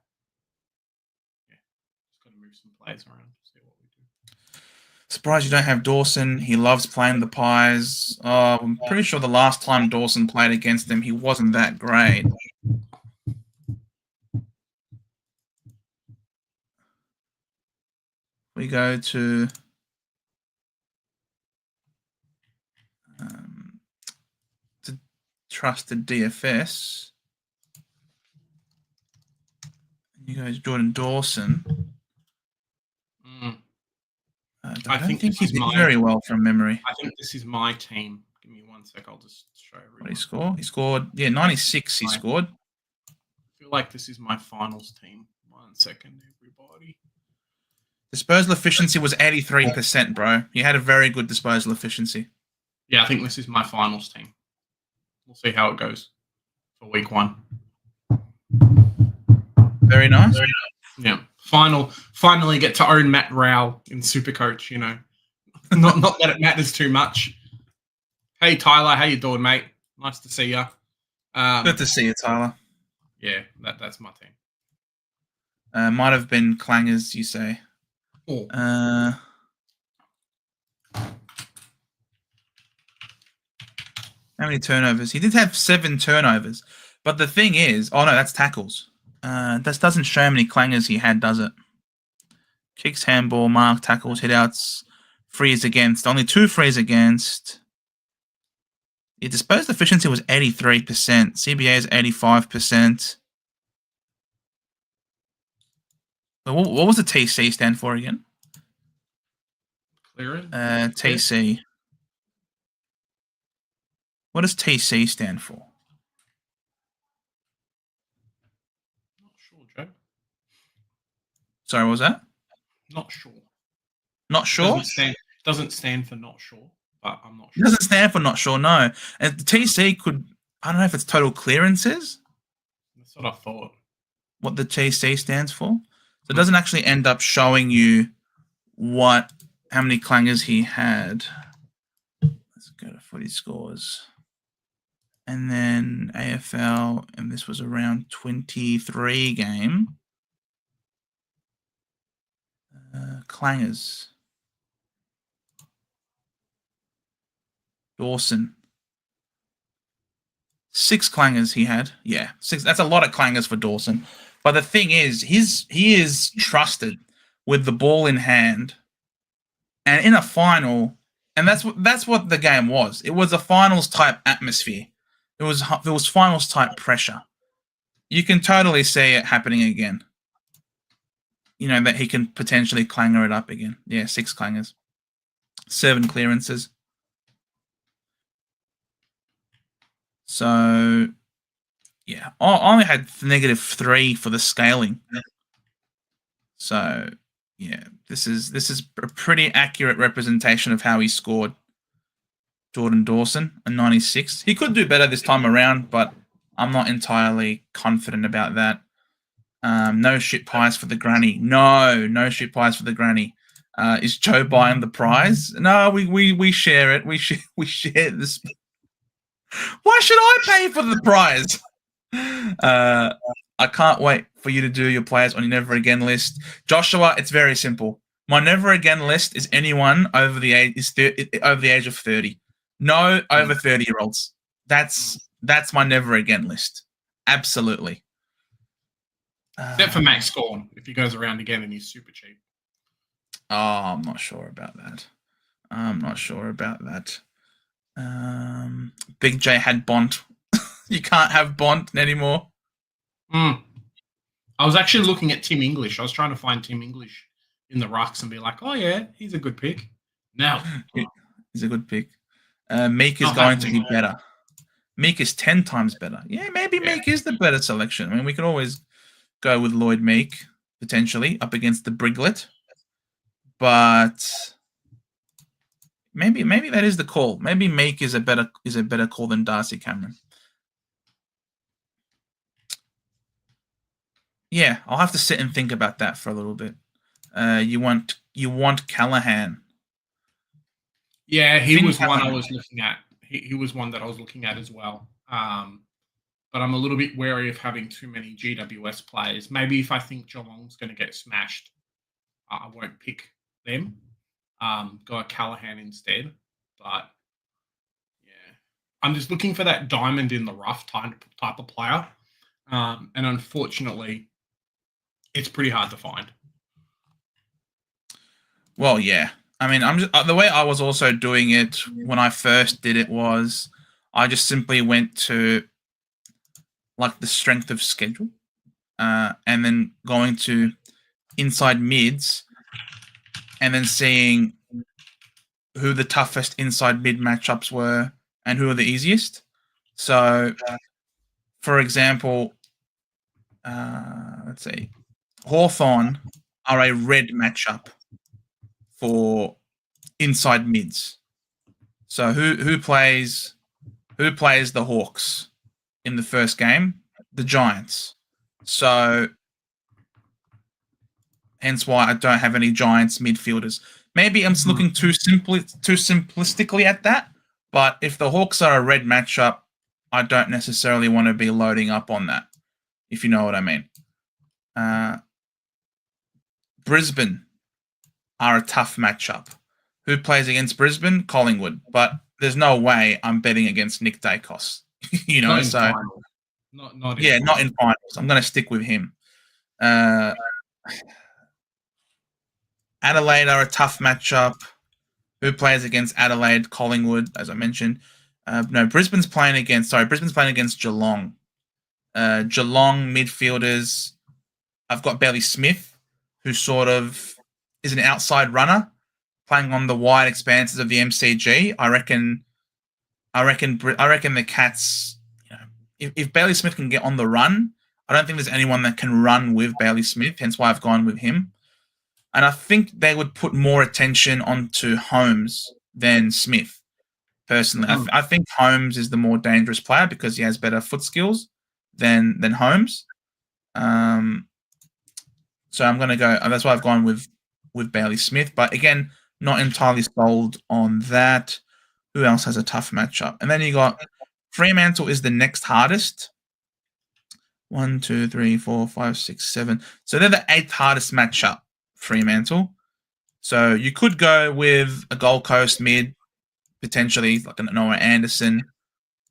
C: to move some players around to see what we
A: Surprised you don't have Dawson. He loves playing the Pies. Oh, I'm pretty sure the last time Dawson played against him, he wasn't that great. We go to trusted DFS. You guys, Jordan Dawson. I think he did very well from memory.
C: I think this is my team. Give me 1 sec. I'll just show everyone.
A: What did he score? He scored, 96 he scored.
C: I feel like this is my finals team. 1 second, everybody.
A: Disposal efficiency was 83%, bro. He had a very good disposal efficiency.
C: Yeah, I think this is my finals team. We'll see how it goes for week 1.
A: Very nice.
C: Yeah. Finally get to own Matt Rowell in Supercoach, you know. not that it matters too much. Hey Tyler, how you doing, mate? Nice to see you.
A: Good to see you, Tyler.
C: Yeah, that's my team.
A: Might have been clangers, you say.
C: Oh.
A: How many turnovers? He did have 7 turnovers. But the thing is, oh no, that's tackles. This doesn't show how many clangers he had, does it? Kicks, handball, mark, tackles, hitouts, frees against. Only 2 frees against. Your disposed efficiency was 83%. CBA is 85%. What was the TC stand for again?
C: Clearance?
A: TC. What does TC stand for?
C: Not sure, Joe.
A: Sorry, what was that?
C: Not sure.
A: Not sure?
C: Doesn't stand for not sure, but I'm not sure.
A: It doesn't stand for not sure, no. And the TC could, I don't know if it's total clearances.
C: That's what I thought.
A: What the TC stands for. So it doesn't actually end up showing you how many clangers he had. Let's go to footy scores. And then AFL, and this was around 23 game. Clangers. Dawson. 6 clangers he had. Yeah, 6. That's a lot of clangers for Dawson. But the thing is, he is trusted with the ball in hand, and in a final, and that's what the game was. It was a finals type atmosphere. It was finals type pressure. You can totally see it happening again. You know that he can potentially clanger it up again. Yeah, 6 clangers, 7 clearances. So, yeah, I only had -3 for the scaling. So, yeah, this is a pretty accurate representation of how he scored. Jordan Dawson, a 96. He could do better this time around, but I'm not entirely confident about that. No shit pies for the granny. No shit pies for the granny. Is Joe buying the prize? No, we share it. We share this. Why should I pay for the prize? I can't wait for you to do your players on your never again list, Joshua. It's very simple. My never again list is anyone over the age of 30. No over 30-year-olds. That's my never again list. Absolutely.
C: Except for Max Gorn, if he goes around again and he's super cheap.
A: Oh, I'm not sure about that. Big J had Bont. You can't have Bont anymore.
C: I was actually looking at Tim English. I was trying to find Tim English in the rucks and be like, oh yeah, he's a good pick. No.
A: He's a good pick. Meek is going to be better. Meek is 10 times better. Yeah, maybe Meek is the better selection. I mean, we can always go with Lloyd Meek, potentially, up against the Briglet. But maybe that is the call. Maybe Meek is a better call than Darcy Cameron. Yeah, I'll have to sit and think about that for a little bit. You want Callahan.
C: Yeah, he was one I was looking at. He was one that I was looking at as well. But I'm a little bit wary of having too many GWS players. Maybe if I think Geelong's going to get smashed, I won't pick them. go a Callahan instead. But yeah, I'm just looking for that diamond in the rough type of player, and unfortunately, it's pretty hard to find.
A: Well, yeah. I mean, I'm just, the way I was also doing it when I first did it was I just simply went to like the strength of schedule, and then going to inside mids, and then seeing who the toughest inside mid matchups were and who are the easiest. So, for example, let's see, Hawthorn are a red matchup for inside mids. So who plays the Hawks in the first game? The Giants. So hence why I don't have any Giants midfielders. Maybe I'm just looking too simplistically at that. But if the Hawks are a red matchup, I don't necessarily want to be loading up on that, if you know what I mean. Brisbane are a tough matchup. Who plays against Brisbane? Collingwood. But there's no way I'm betting against Nick Dacos. You know,
C: Not in
A: so
C: finals. Not
A: not in finals. I'm going to stick with him. Adelaide are a tough matchup. Who plays against Adelaide? Collingwood, as I mentioned. Brisbane's playing against Geelong. Geelong midfielders. I've got Bailey Smith, who sort of is an outside runner, playing on the wide expanses of the MCG. I reckon the Cats. You know, if Bailey Smith can get on the run, I don't think there's anyone that can run with Bailey Smith. Hence why I've gone with him. And I think they would put more attention onto Holmes than Smith. Personally, I think Holmes is the more dangerous player because he has better foot skills than Holmes. So I'm going to go. That's why I've gone with Bailey Smith. But again, not entirely sold on that. Who else has a tough matchup? And then you got Fremantle is the next hardest. 1, 2, 3, 4, 5, 6, 7. So they're the 8th hardest matchup. Fremantle. So you could go with a Gold Coast mid, potentially like an Noah Anderson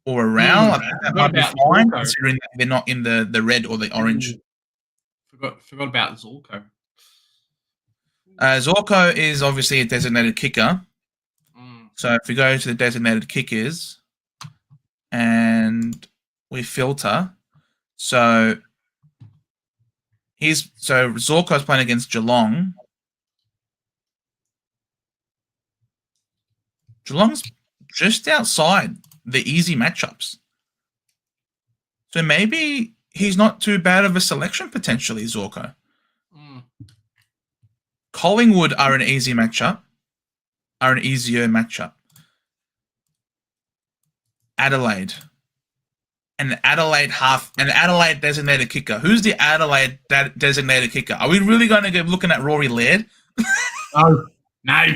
A: or a Rao. I think that might be fine, considering that they're not in the red or the orange.
C: Forgot about Zorko.
A: Zorko is obviously a designated kicker. So if we go to the designated kickers and we filter, so Zorko's playing against Geelong. Geelong's just outside the easy matchups. So maybe he's not too bad of a selection potentially, Zorko. Collingwood are an easier matchup. Adelaide. An Adelaide designated kicker. Who's the Adelaide designated kicker? Are we really going to go looking at Rory Laird?
C: No.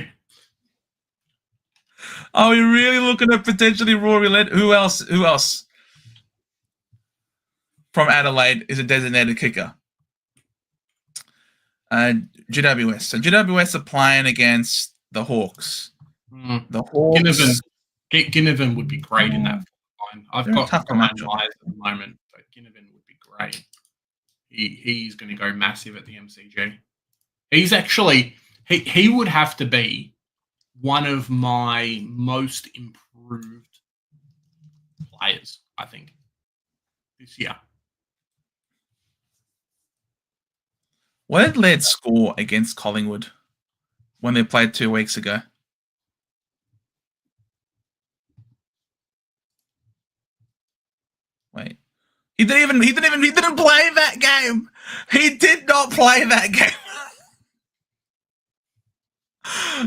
A: Are we really looking at potentially Rory Laird? Who else from Adelaide is a designated kicker? GWS. So GWS are playing against the Hawks. The Hawks.
C: Ginnivan would be great in that. I've got Ryan Myers at the moment, but Ginnivan would be great. He's going to go massive at the MCG. He's actually he would have to be one of my most improved players, I think, this year.
A: What did Laird score against Collingwood when they played 2 weeks ago? Wait. He didn't play that game. He did not play that game.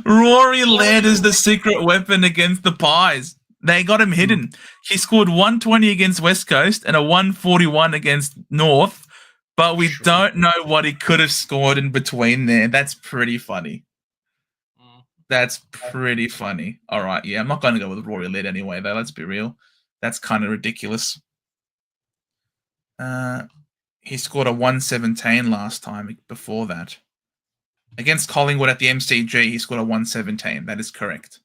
A: Rory Laird is the secret weapon against the Pies. They got him hidden. He scored 120 against West Coast and a 141 against North, but we don't know what he could have scored in between there. That's pretty funny. That's pretty funny. All right, yeah, I'm not going to go with Rory Laird anyway, though. Let's be real. That's kind of ridiculous. He scored a 117 last time before that. Against Collingwood at the MCG, he scored a 117. That is correct.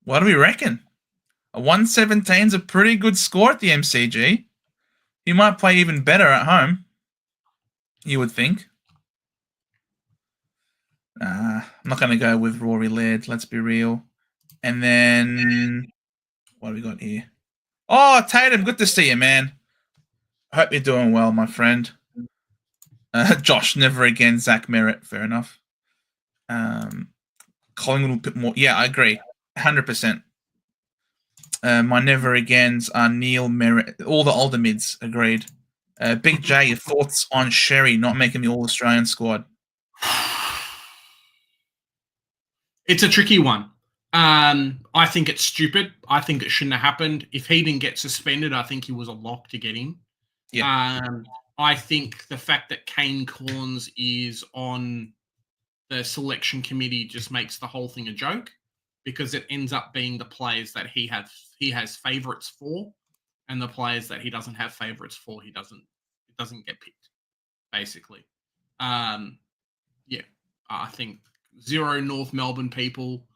A: What do we reckon? A 117 is a pretty good score at the MCG. He might play even better at home. You would think. I'm not going to go with Rory Laird. Let's be real. And then what have we got here? Oh, Tatum, good to see you, man. I hope you're doing well, my friend. Josh, never again. Zach Merritt, fair enough. Collingwood a bit more. Yeah, I agree. 100%. My never agains are Neil Merritt. All the older mids, agreed. Big J, your thoughts on Sherry not making the All-Australian squad?
C: It's a tricky one. I think it's stupid. I think it shouldn't have happened. If he didn't get suspended, I think he was a lock to get in.
A: Yeah.
C: I think the fact that Kane Corns is on the selection committee just makes the whole thing a joke, because it ends up being the players that he has favourites for, and the players that he doesn't have favourites for, it doesn't get picked, basically. I think 0 North Melbourne people.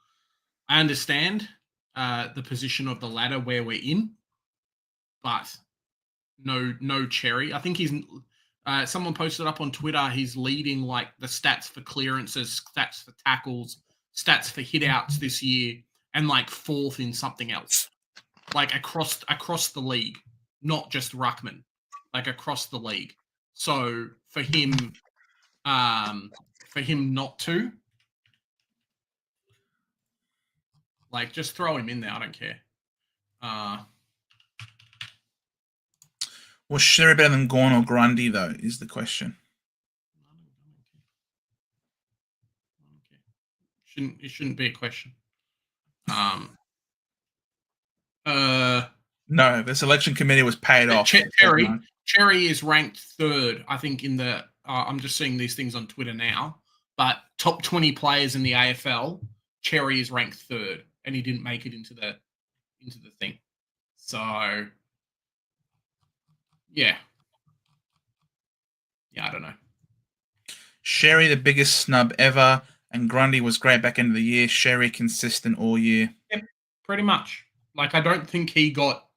C: I understand the position of the ladder where we're in, but no Cherry. I think he's. Someone posted up on Twitter. He's leading like the stats for clearances, stats for tackles, stats for hitouts this year, and like 4th in something else, like across the league, not just ruckman, like across the league. So for him not to, like, just throw him in there. I don't care.
A: Was Sherry better than Gawn or Grundy, though, is the question.
C: It shouldn't be a question.
A: No, the selection committee was paid off.
C: Cherry is ranked 3rd, I think, in the. I'm just seeing these things on Twitter now, but top 20 players in the AFL, Cherry is ranked 3rd, and he didn't make it into the thing. So, yeah, I don't know.
A: Sherry, the biggest snub ever, and Grundy was great back end of the year. Sherry consistent all year.
C: Yep, pretty much. Like, I don't think he got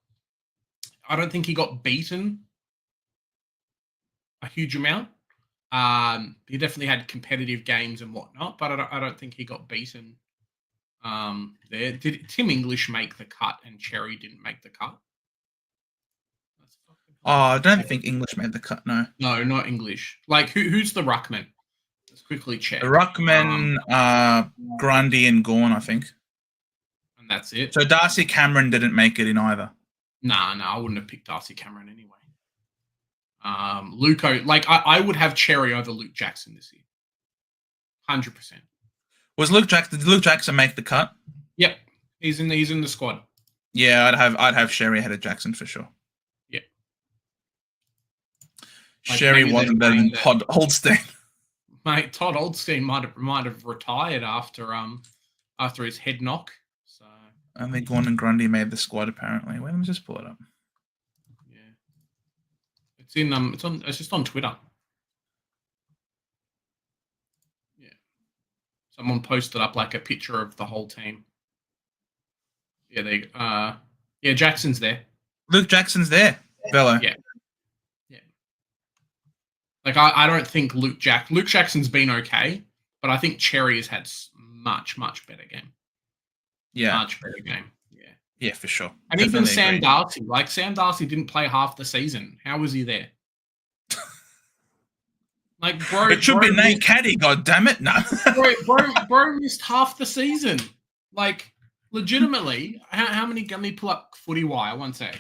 C: beaten a huge amount. He definitely had competitive games and whatnot, but I don't think he got beaten. There did Tim English make the cut and Cherry didn't make the cut?
A: I don't think English made the cut. No,
C: not English. Like who's the ruckman? Let's quickly check.
A: The ruckman, Grundy and Gawn, I think.
C: And that's it.
A: So Darcy Cameron didn't make it in either.
C: Nah, I wouldn't have picked Darcy Cameron anyway. Luco, like I would have Cherry over Luke Jackson this year. 100%.
A: Did Luke Jackson make the cut?
C: Yep. He's in the squad.
A: Yeah, I'd have Sherry ahead of Jackson for sure.
C: Yeah.
A: Like Sherry wasn't better than Todd Oldstein.
C: Mate, Todd Oldstein might have retired after his head knock. So
A: I think Gawn and Grundy made the squad apparently. Wait, let me just pull it up.
C: Yeah. It's just on Twitter. Yeah. Someone posted up like a picture of the whole team. Yeah, Jackson's there.
A: Luke Jackson's there. Bello.
C: Yeah. Like I don't think Luke Jackson's been okay, but I think Cherry has had much better game.
A: Yeah.
C: Much better game. Yeah.
A: Yeah, for sure.
C: And definitely even Sam Darcy. Like Sam Darcy didn't play half the season. How was he there? Like, bro,
A: it should be Nate Caddy. God damn it, no.
C: bro missed half the season. Like, legitimately, how many? Let me pull up Footy Wire. One sec.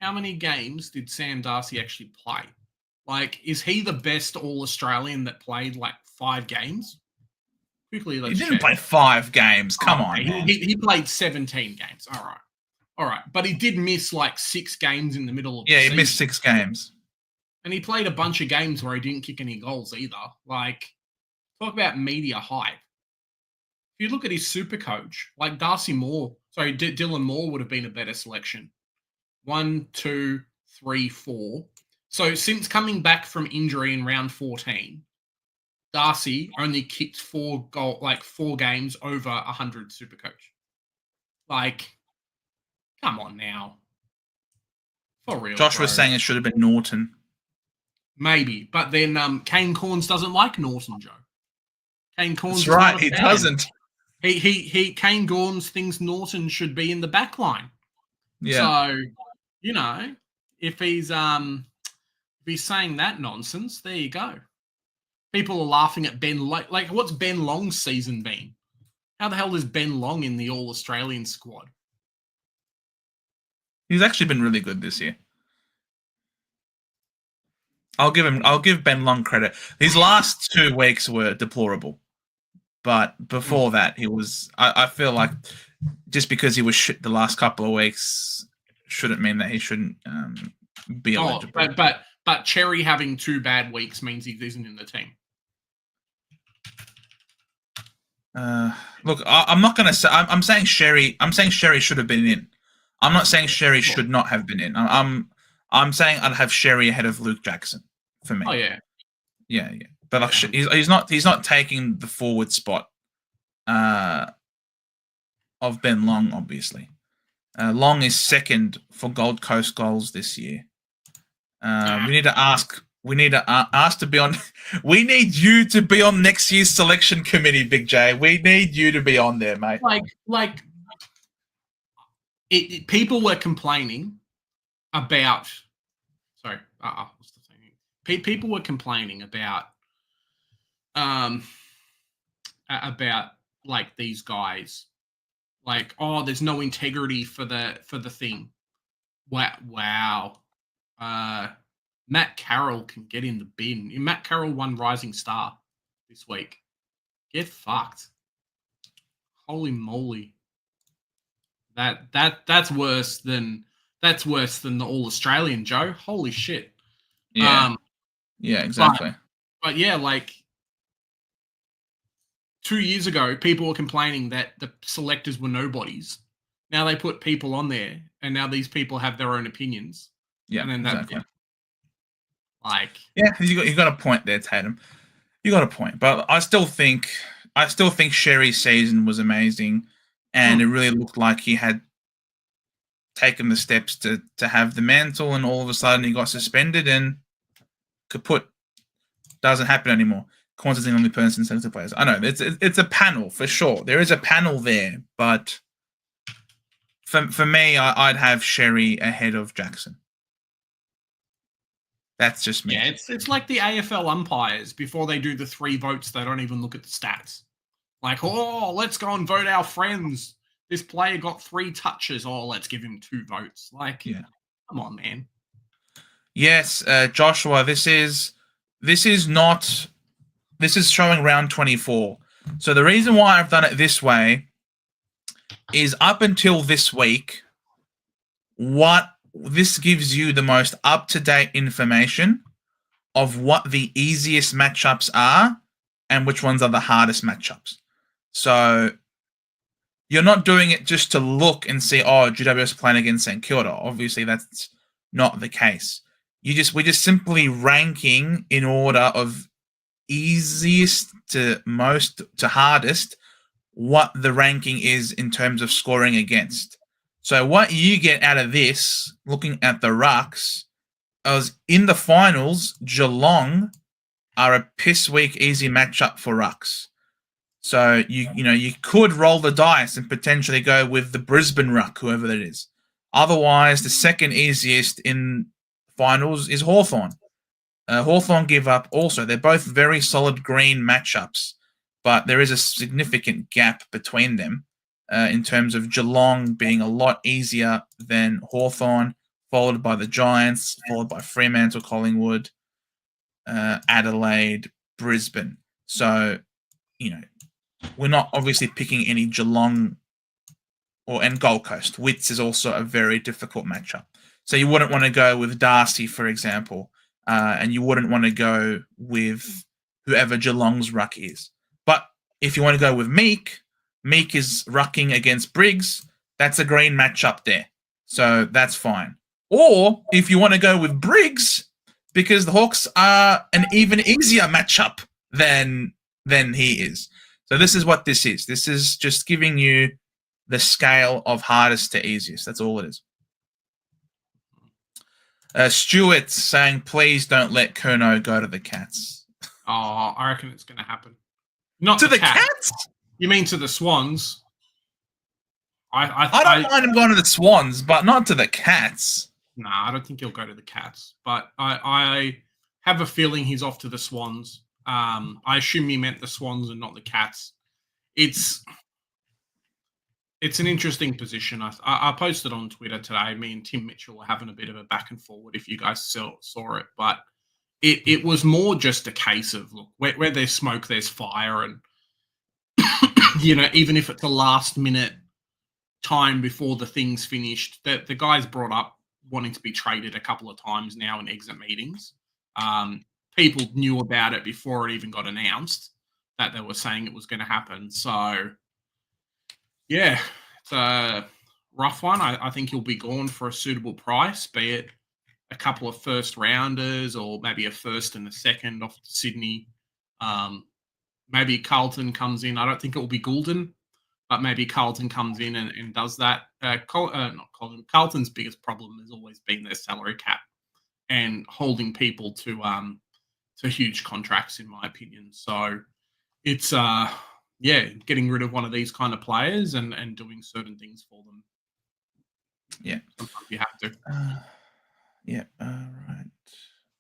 C: How many games did Sam Darcy actually play? Like, is he the best All-Australian that played like 5 games? Quickly, let's check.
A: He didn't play 5 games. Come on, man.
C: He played 17 games. All right. But he did miss like 6 games in the middle of the season.
A: Yeah, he missed 6 games.
C: And he played a bunch of games where he didn't kick any goals either. Like, talk about media hype. If you look at his super coach, like Dylan Moore would have been a better selection. 1, 2, 3, 4. So since coming back from injury in round 14, Darcy only kicked 4 games over 100 Supercoach. Like, come on now. For real.
A: Josh was
C: bro.
A: saying it should have been Norton.
C: Maybe, but then Kane Corns doesn't like Norton, Joe. Kane Corns.
A: That's right, he doesn't.
C: Kane Corns thinks Norton should be in the back line.
A: Yeah.
C: So, if he's saying that nonsense, there you go. People are laughing at Ben Long. Like, what's Ben Long's season been? How the hell is Ben Long in the All-Australian squad?
A: He's actually been really good this year. I'll give Ben Long credit. His last 2 weeks were deplorable. But before that, he was. I feel like just because he was shit the last couple of weeks shouldn't mean that he shouldn't be eligible.
C: But Cherry having 2 bad weeks means he isn't in the team.
A: Look, I'm not going to say. I'm saying Sherry. I'm saying Sherry should have been in. I'm not saying Sherry should not have been in. I'm saying I'd have Sherry ahead of Luke Jackson for me.
C: Oh yeah.
A: Yeah. But like, he's not taking the forward spot of Ben Long, obviously. Long is second for Gold Coast goals this year. We need to ask to be on. We need you to be on next year's selection committee, Big J. We need you to be on there, mate.
C: People were complaining about. Sorry, what's the thing? People were complaining about like these guys, like, oh, there's no integrity for the thing. Wow. Matt Carroll can get in the bin. Matt Carroll won Rising Star this week. Get fucked. Holy moly. That's worse than the All Australian, Joe. Holy shit.
A: Yeah. Yeah, exactly.
C: But yeah, like 2 years ago, people were complaining that the selectors were nobodies. Now they put people on there, and now these people have their own opinions.
A: Yeah,
C: and then
A: exactly.
C: Yeah,
A: you got a point there, Tatum. You got a point, but I still think Sherry's season was amazing, and it really looked like he had taken the steps to have the mantle, and all of a sudden he got suspended, and kaput. Doesn't happen anymore. Corns is the only person sent to players. I know it's a panel for sure. There is a panel there, but for me, I'd have Sherry ahead of Jackson. That's just me.
C: Yeah, it's like the AFL umpires before they do the 3 votes. They don't even look at the stats. Like, oh, let's go and vote our friends. This player got 3 touches. Oh, let's give him 2 votes. Like,
A: yeah,
C: come on, man.
A: Yes, Joshua. This is showing round 24. So the reason why I've done it this way is up until this week, this gives you the most up-to-date information of what the easiest matchups are and which ones are the hardest matchups. So you're not doing it just to look and see, oh, GWS are playing against St Kilda. Obviously, that's not the case. We're just simply ranking in order of easiest to most to hardest what the ranking is in terms of scoring against. So what you get out of this, looking at the rucks, is in the finals, Geelong are a piss weak easy matchup for rucks. So you could roll the dice and potentially go with the Brisbane ruck, whoever that is. Otherwise, the second easiest in finals is Hawthorn. Hawthorn give up also. They're both very solid green matchups, but there is a significant gap between them in terms of Geelong being a lot easier than Hawthorn, followed by the Giants, followed by Fremantle, Collingwood, Adelaide, Brisbane. So, we're not obviously picking any Geelong and Gold Coast. Wits is also a very difficult matchup. So you wouldn't want to go with Darcy, for example, and you wouldn't want to go with whoever Geelong's ruck is. But if you want to go with Meek is rucking against Briggs. That's a green matchup there. So that's fine. Or if you want to go with Briggs, because the Hawks are an even easier matchup than he is. So this is what this is. This is just giving you the scale of hardest to easiest. That's all it is. Stuart saying, please don't let Kurnow go to the Cats.
C: Oh, I reckon it's going to happen. Not
A: to the Cats?
C: You mean to the Swans?
A: I don't mind him going to the Swans, but not to the Cats.
C: Nah, I don't think he'll go to the Cats. But I have a feeling he's off to the Swans. I assume he meant the Swans and not the Cats. It's an interesting position. I posted on Twitter today. Me and Tim Mitchell were having a bit of a back and forward if you guys saw it. But it was more just a case of, look, where there's smoke, there's fire. And, even if it's the last minute time before the thing's finished, the guy's brought up wanting to be traded a couple of times now in exit meetings. People knew about it before it even got announced that they were saying it was going to happen. So, yeah, it's a rough one. I think he'll be gone for a suitable price, be it a couple of first rounders or maybe a first and a second off to Sydney. Maybe Carlton comes in. I don't think it will be Goulden, but maybe Carlton comes in and does that. Not Carlton. Carlton's biggest problem has always been their salary cap and holding people to huge contracts, in my opinion. So it's getting rid of one of these kind of players and doing certain things for them.
A: Yeah,
C: sometimes you have to.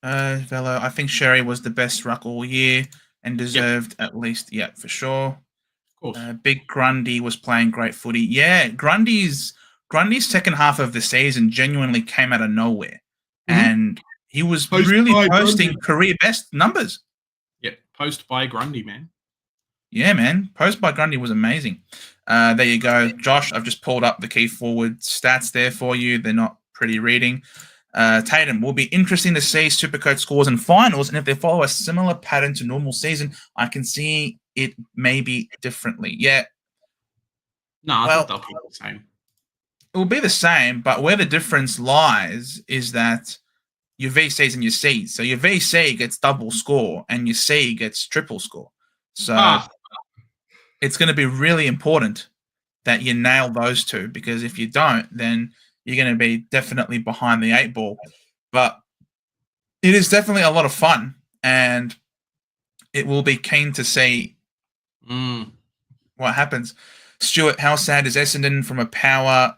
A: Right. Velo, I think Sherry was the best ruck all year and deserved at least, for sure.
C: Of course.
A: Big Grundy was playing great footy. Yeah, Grundy's second half of the season genuinely came out of nowhere. And he was really posting career best numbers.
C: Yeah, post by Grundy, man.
A: Yeah, man. Post by Grundy was amazing. There you go. Josh, I've just pulled up the key forward stats there for you. They're not pretty reading. Tatum, will be interesting to see Supercoach scores in finals, and if they follow a similar pattern to normal season, I can see it maybe differently. Yeah.
C: No, I think they'll keep the same.
A: It will be the same, but where the difference lies is that your VCs and your Cs. So your VC gets double score and your C gets triple score. So it's going to be really important that you nail those two, because if you don't, then you're going to be definitely behind the 8 ball. But it is definitely a lot of fun, and it will be keen to see what happens. Stuart, how sad is Essendon from a power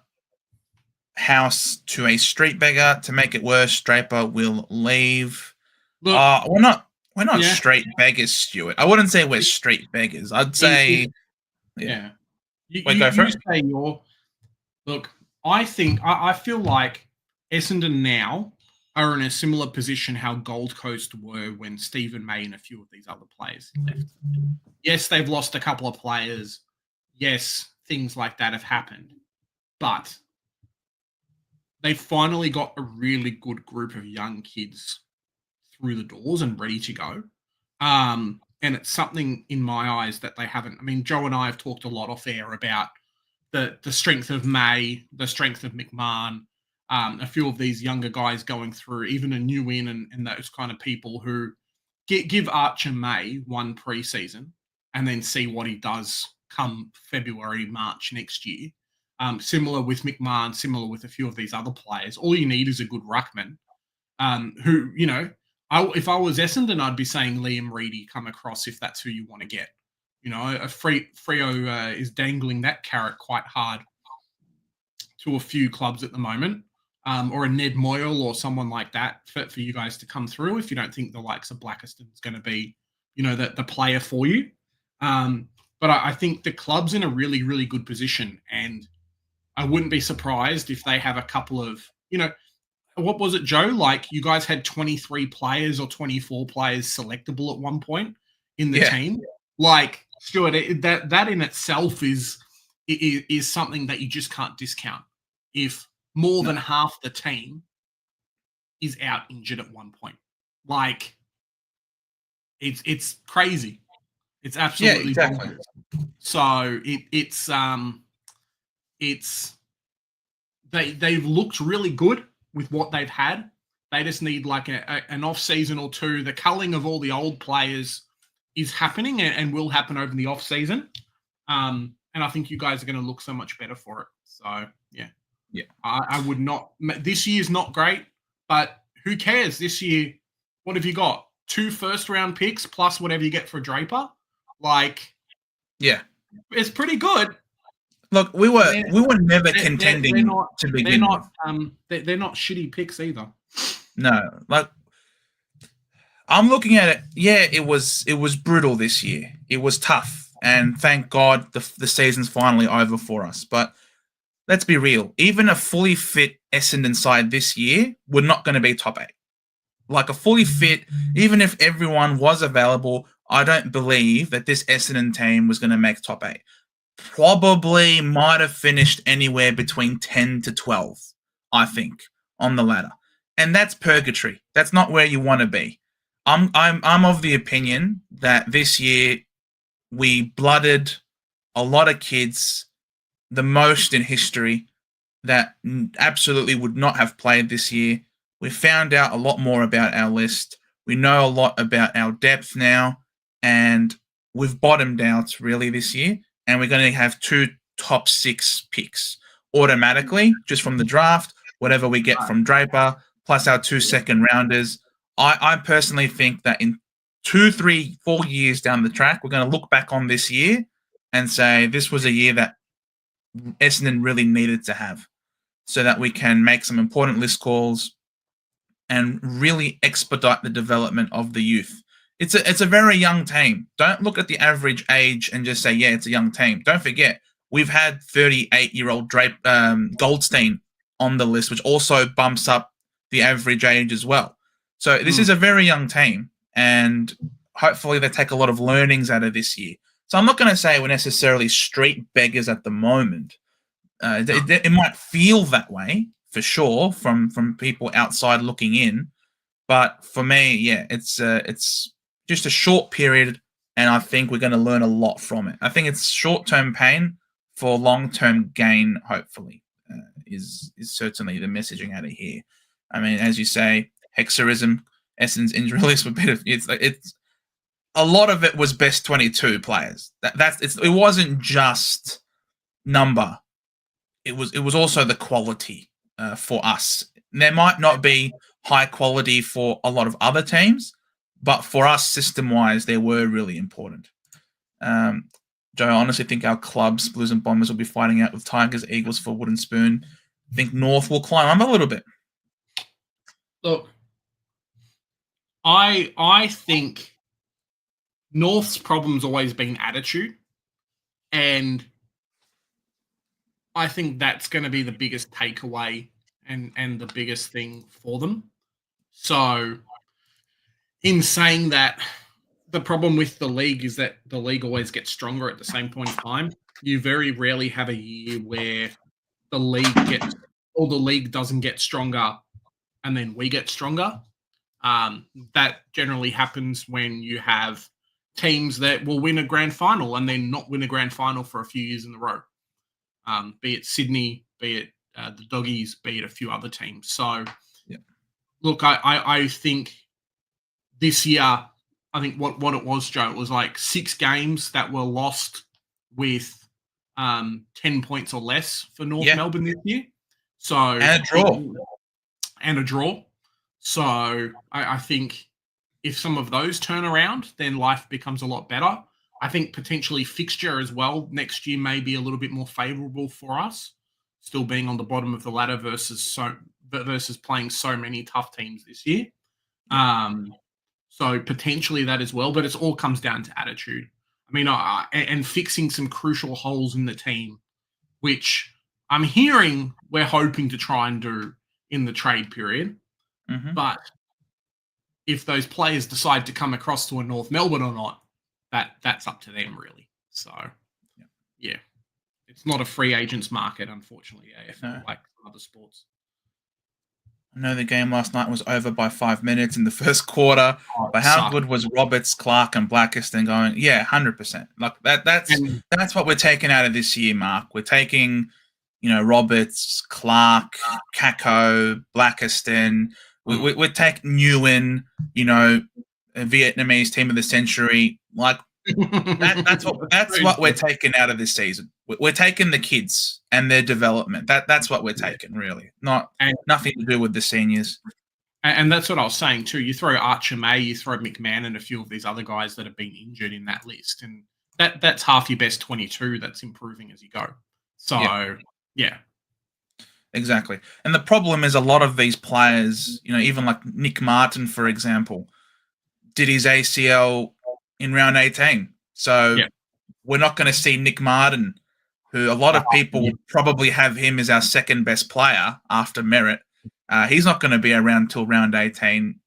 A: house to a street beggar? To make it worse, Draper will leave.
C: Look,
A: we're not street beggars, Stuart. I wouldn't say we're street beggars. I'd say,
C: yeah.
A: Go for it.
C: Look, I feel like Essendon now are in a similar position how Gold Coast were when Stephen May and a few of these other players left. Yes, they've lost a couple of players. Yes, things like that have happened. But they've finally got a really good group of young kids through the doors and ready to go. And it's something in my eyes that they haven't. I mean, Joe and I have talked a lot off air about the strength of May, the strength of McMahon, a few of these younger guys going through, even a new in and those kind of people who give Archer May one preseason and then see what he does come February, March next year. Similar with McMahon, similar with a few of these other players. All you need is a good ruckman who, if I was Essendon, I'd be saying Liam Reedy come across if that's who you want to get. Freo is dangling that carrot quite hard to a few clubs at the moment, or a Ned Moyle or someone like that for you guys to come through if you don't think the likes of Blackiston is going to be, the player for you. But I think the club's in a really, really good position, and I wouldn't be surprised if they have a couple of, what was it, Joe? Like you guys had 23 players or 24 players selectable at one point in the team. Like, Stuart, that in itself is something that you just can't discount. If more than half the team is out injured at one point, like it's crazy. It's absolutely bonkers. So they've looked really good with what they've had. They just need like an off season or two. The culling of all the old players is happening and will happen over the off season. And I think you guys are going to look so much better for it. So yeah. I would not. This year's not great, but who cares? This year, what have you got? 2 first-round picks plus whatever you get for Draper. Like,
A: yeah,
C: it's pretty good.
A: Look, we were never contending to begin with.
C: They're not shitty picks either.
A: No, like I'm looking at it. Yeah, it was brutal this year. It was tough, and thank God the season's finally over for us. But let's be real. Even a fully fit Essendon side this year, we're not going to be top 8. Like a fully fit, even if everyone was available, I don't believe that this Essendon team was going to make top 8. Probably might have finished anywhere between 10 to 12, I think, on the ladder. And that's purgatory. That's not where you want to be. I'm of the opinion that this year we blooded a lot of kids, the most in history, that absolutely would not have played this year. We found out a lot more about our list. We know a lot about our depth now, and we've bottomed out really this year. And we're going to have 2 top 6 picks automatically, just from the draft, whatever we get from Draper, plus our 2 second-rounders. I personally think that in 2, 3, 4 years down the track, we're going to look back on this year and say this was a year that Essendon really needed to have so that we can make some important list calls and really expedite the development of the youth. It's a very young team. Don't look at the average age and just say, yeah, it's a young team. Don't forget, we've had 38-year-old Goldstein on the list, which also bumps up the average age as well. So this is a very young team, and hopefully they take a lot of learnings out of this year. So I'm not going to say we're necessarily street beggars at the moment. It might feel that way, for sure, from people outside looking in. But for me, yeah, it's just a short period, and I think we're going to learn a lot from it. I think it's short-term pain for long-term gain, hopefully, is certainly the messaging out of here. I mean, as you say, Hexerism, Essendon's injury list, it's a lot of it was best 22 players. It wasn't just number. It was also the quality for us. There might not be high quality for a lot of other teams, but for us, system-wise, they were really important. Joe, I honestly think our clubs, Blues and Bombers, will be fighting out with Tigers, Eagles for Wooden Spoon. I think North will climb up a little bit.
C: Look, I think North's problem's always been attitude, and I think that's going to be the biggest takeaway and the biggest thing for them. So, in saying that, the problem with the league is that the league always gets stronger at the same point in time. You very rarely have a year where the league doesn't get stronger and then we get stronger. That generally happens when you have teams that will win a grand final and then not win a grand final for a few years in a row. Be it Sydney, be it the Doggies, be it a few other teams. So, Look, I think this year, I think what it was, Joe, it was like 6 games that were lost with 10 points or less for North Melbourne this year. So and a draw. So I think if some of those turn around, then life becomes a lot better. I think potentially fixture as well next year may be a little bit more favourable for us, still being on the bottom of the ladder versus playing so many tough teams this year. So potentially that as well, but it all comes down to attitude. I mean, and fixing some crucial holes in the team, which I'm hearing we're hoping to try and do in the trade period. Mm-hmm. But if those players decide to come across to a North Melbourne or not, that's up to them, really. So, yeah. It's not a free agents market, unfortunately, AFL, like other sports.
A: I know the game last night was over by 5 minutes in the first quarter, but how good was Roberts, Clark, and Blackiston going? Yeah, 100%. Like that's what we're taking out of this year, Mark. We're taking, Roberts, Clark, Kako, Blackiston, We take Nguyen, you know, a Vietnamese team of the century. Like that's what we're taking out of this season. We're taking the kids and their development. That's what we're taking, really. Nothing to do with the seniors.
C: And that's what I was saying too. You throw Archer May, you throw McMahon, and a few of these other guys that have been injured in that list, and that's half your best 22 that's improving as you go. So, yeah.
A: Exactly. And the problem is a lot of these players, you know, even like Nick Martin, for example, did his ACL in round 18. So we're not going to see Nick Martin, who a lot of people would probably have him as our second best player after Merritt. He's not going to be around till round 18,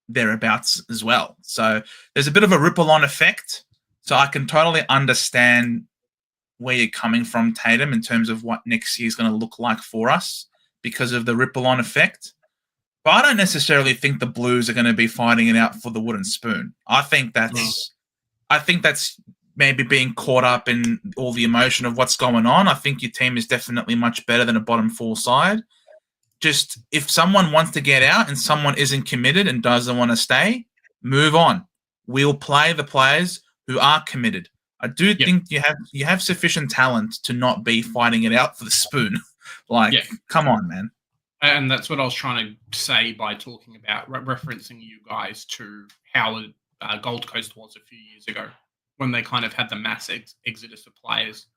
A: thereabouts as well. So there's a bit of a ripple-on effect. So I can totally understand where you're coming from, Tatum, in terms of what next year is going to look like for us because of the ripple-on effect. But I don't necessarily think the Blues are going to be fighting it out for the wooden spoon. I think that's maybe being caught up in all the emotion of what's going on. I think your team is definitely much better than a bottom four side. Just if someone wants to get out and someone isn't committed and doesn't want to stay, move on. We'll play the players who are committed. I do think you have sufficient talent to not be fighting it out for the spoon. Come on, man.
C: And that's what I was trying to say by talking about referencing you guys to how Gold Coast was a few years ago when they kind of had the mass exodus of players.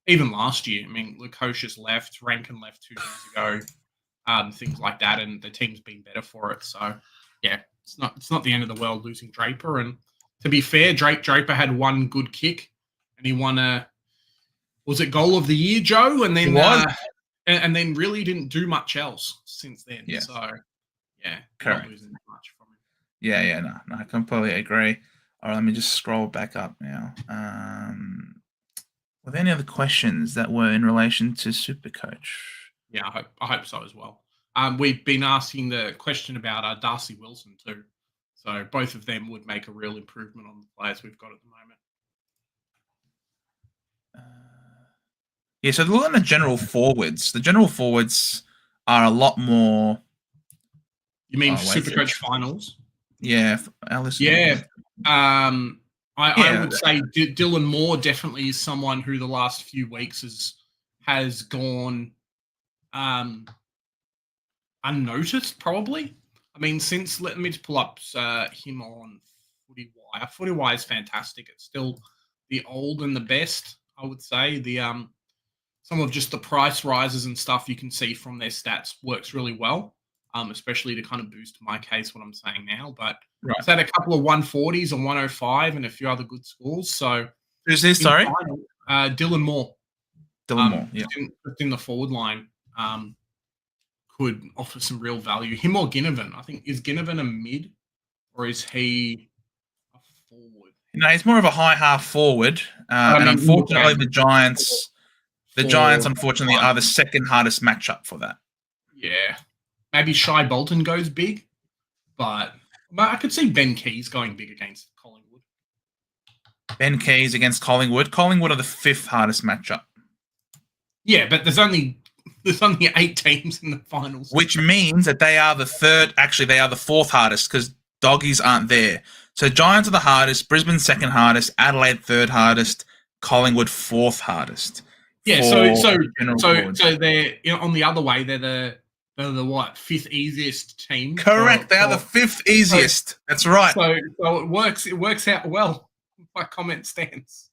C: Even last year, I mean, Lukosius left, Rankin left 2 years ago, things like that, and the team's been better for it. So, yeah, it's not the end of the world losing Draper. And to be fair, Draper had one good kick, and he won was it goal of the year, Joe? And then and then really didn't do much else since then. Yeah. So, yeah,
A: correct.
C: Not losing much from him.
A: Yeah, no, I completely agree. All right, let me just scroll back up now. Were there any other questions that were in relation to Supercoach?
C: Yeah, I hope so as well. We've been asking the question about Darcy Wilson too. So both of them would make a real improvement on the players we've got at the moment.
A: Yeah, so looking at the general forwards are a lot more.
C: You mean Supercoach finals?
A: Yeah, Alice.
C: Yeah. I would say Dylan Moore definitely is someone who the last few weeks has gone unnoticed, probably. I mean, let me just pull up him on FootyWire. FootyWire is fantastic. It's still the old and the best, I would say. The some of just the price rises and stuff you can see from their stats works really well, especially to kind of boost my case, what I'm saying now. But it's had a couple of 140s and 105 and a few other good scores. So
A: who's this? Sorry,
C: Dylan Moore.
A: Dylan Moore, yeah,
C: just in the forward line. Could offer some real value. Him or Ginnivan. I think, is Ginnivan a mid or is he a forward?
A: No, he's more of a high half forward. And unfortunately, the Giants, unfortunately, are the second hardest matchup for that.
C: Yeah. Maybe Shai Bolton goes big, but I could see Ben Keys going big against Collingwood.
A: Ben Keys against Collingwood. Collingwood are the 5th hardest matchup.
C: Yeah, but there's only 8 teams in the finals.
A: Which means that they are the 3rd. Actually, they are the 4th hardest because doggies aren't there. So Giants are the hardest, Brisbane 2nd hardest, Adelaide 3rd hardest, Collingwood 4th hardest.
C: Yeah, so they're on the other way. They're the what, 5th easiest team.
A: Correct. They are the 5th easiest. That's right.
C: So it works. It works out well. My comment stands.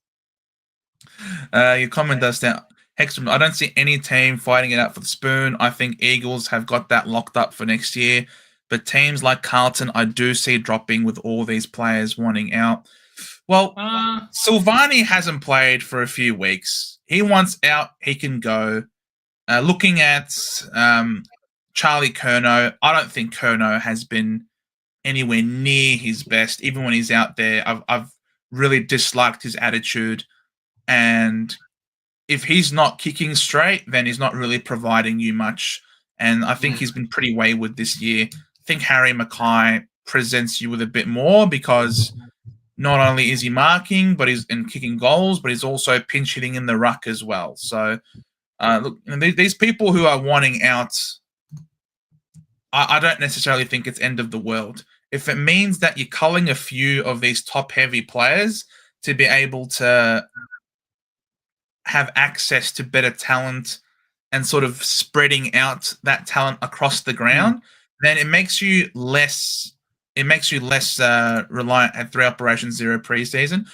A: Your comment does stand. Hexam, I don't see any team fighting it out for the spoon. I think Eagles have got that locked up for next year. But teams like Carlton, I do see dropping with all these players wanting out. Well, Silvani hasn't played for a few weeks. He wants out. He can go. Looking at Charlie Curnow, I don't think Curnow has been anywhere near his best. Even when he's out there, I've really disliked his attitude. And if he's not kicking straight, then he's not really providing you much. And I think he's been pretty wayward this year. I think Harry Mackay presents you with a bit more because not only is he marking and kicking goals, but he's also pinch hitting in the ruck as well. So, look, these people who are wanting out I don't necessarily think it's end of the world. If it means that you're culling a few of these top-heavy players to be able to have access to better talent and sort of spreading out that talent across the ground, then it makes you less. It makes you less reliant at 3 Operation Zero preseason.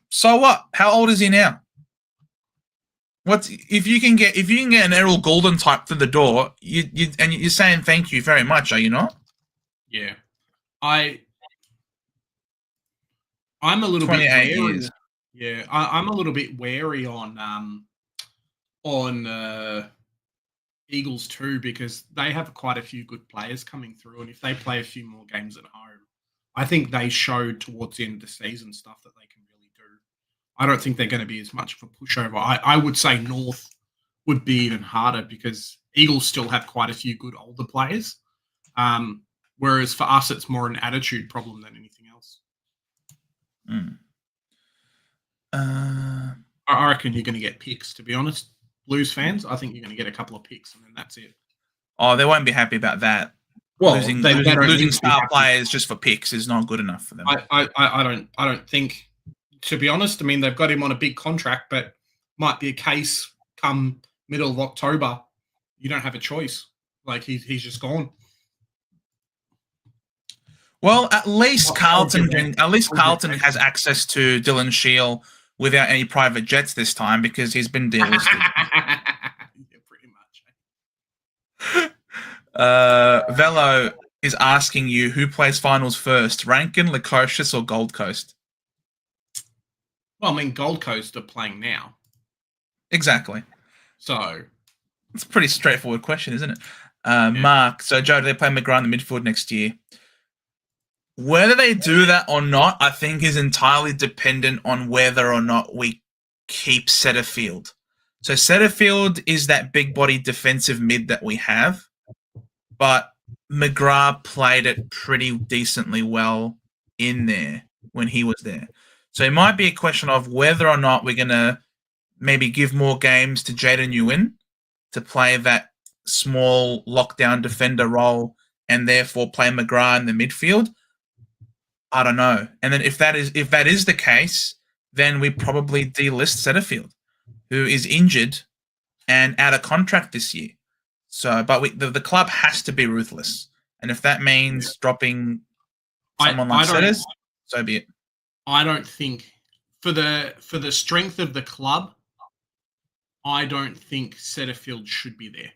A: So what? How old is he now? What's if you can get an Errol Golden type through the door, you're saying thank you very much, are you not?
C: Yeah, I'm a little bit
A: 28
C: wary.
A: years.
C: Yeah, I'm a little bit wary on Eagles too, because they have quite a few good players coming through, and if they play a few more games at home, I think they showed towards the end of the season stuff that they can really do. I don't think they're going to be as much of a pushover. I would say North would be even harder because Eagles still have quite a few good older players, whereas for us it's more an attitude problem than anything else. I reckon you're going to get picks, to be honest. Blues fans, I think you're going to get a couple of picks and then that's it.
A: Oh, they won't be happy about that.
C: Well,
A: losing star players just for picks is not good enough for them.
C: I don't think, to be honest. I mean, they've got him on a big contract, but might be a case come middle of October, you don't have a choice. Like he's just gone.
A: Well, at least Carlton has access to Dylan Shield without any private jets this time because he's been delisted.
C: Yeah, pretty much.
A: Velo is asking you who plays finals first, Rankin, Lukosius, or Gold Coast?
C: Well, I mean, Gold Coast are playing now.
A: Exactly.
C: So
A: it's a pretty straightforward question, isn't it? Mark, so Joe, do they play McGrath in the midfield next year? Whether they do that or not, I think is entirely dependent on whether or not we keep Setterfield. So Setterfield is that big body defensive mid that we have, but McGrath played it pretty decently well in there when he was there. So it might be a question of whether or not we're going to maybe give more games to Jaden Ewan to play that small lockdown defender role and therefore play McGrath in the midfield. I don't know. And then if that is the case, then we probably delist Setterfield, who is injured and out of contract this year. So, but the club has to be ruthless, and if that means dropping someone like Setters, so be it.
C: I don't think for the strength of the club, I don't think Setterfield should be there.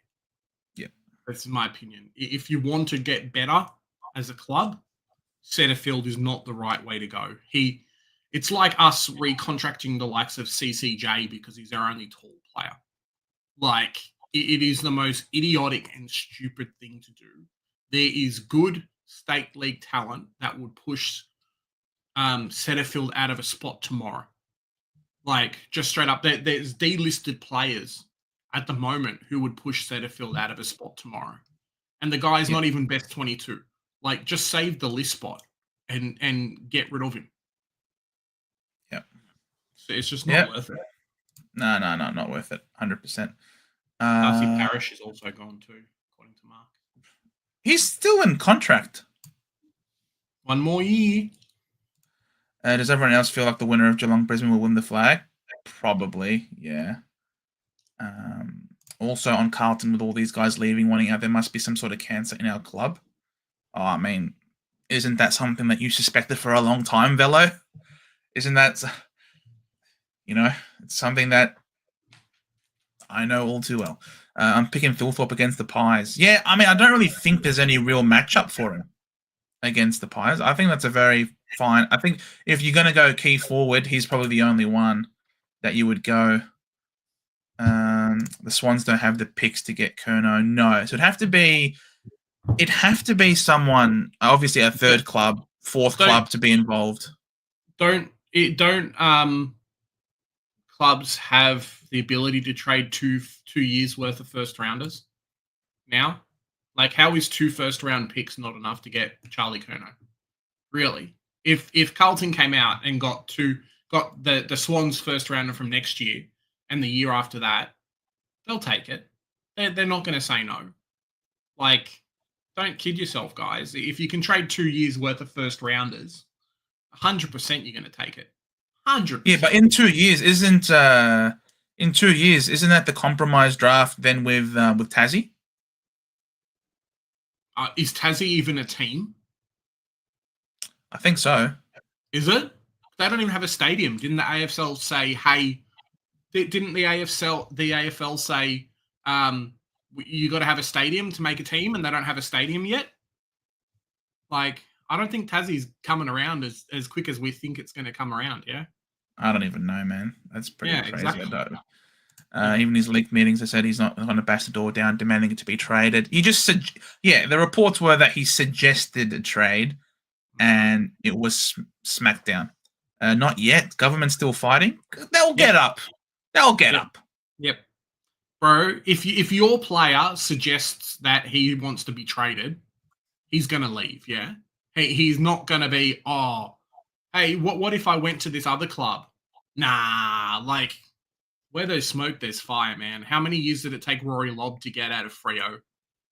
A: Yeah,
C: that's my opinion. If you want to get better as a club, Setterfield is not the right way to go. It's like us recontracting the likes of CCJ because he's our only tall player. Like, it is the most idiotic and stupid thing to do. There is good state league talent that would push Setterfield out of a spot tomorrow. Like, just straight up, there's delisted players at the moment who would push Setterfield out of a spot tomorrow. And the guy's not even best 22. Like, just save the list spot and get rid of him.
A: Yeah.
C: So it's just not worth it.
A: No, not worth it. 100%.
C: Darcy Parish is also gone too, according to Mark.
A: He's still in contract.
C: 1 more year.
A: Does everyone else feel like the winner of Geelong Brisbane will win the flag? Probably, yeah. Also on Carlton, with all these guys leaving, wanting out, there must be some sort of cancer in our club. Oh, I mean, isn't that something that you suspected for a long time, Velo? Isn't that, it's something that I know all too well. I'm picking Thilthorpe against the Pies. Yeah, I mean, I don't really think there's any real matchup for him against the Pies. I think that's a very fine. I think if you're going to go key forward, he's probably the only one that you would go. The Swans don't have the picks to get Curnow. No, so it'd have to be someone, obviously a third club, fourth club to be involved.
C: Don't clubs have the ability to trade two years worth of first rounders now? Like, how is 2 first round picks not enough to get Charlie Curnow? Really? If Carlton came out and got the Swans first rounder from next year and the year after that, they'll take it. They're not going to say no. Like, don't kid yourself, guys. If you can trade 2 years worth of first rounders, 100% you're going to take it. 100%.
A: Yeah, but in 2 years, isn't that the compromise draft then with Tassie?
C: Is Tassie even a team?
A: I think so.
C: Is it? They don't even have a stadium. Didn't the AFL say, hey, didn't the AFL say, you got to have a stadium to make a team, and they don't have a stadium yet? Like, I don't think Tassie's coming around as quick as we think it's going to come around, yeah?
A: I don't even know, man. That's pretty crazy.
C: Exactly.
A: Even his leaked meetings, they said he's not going to bash the door down, demanding it to be traded. He just said, the reports were that he suggested a trade, and it was smacked down. Not yet. Government's still fighting. They'll get up. They'll get up.
C: Yep. Bro, if your player suggests that he wants to be traded, he's going to leave, yeah? He's not going to be, hey, what if I went to this other club? Nah, like, where there's smoke, there's fire, man. How many years did it take Rory Lobb to get out of Freo?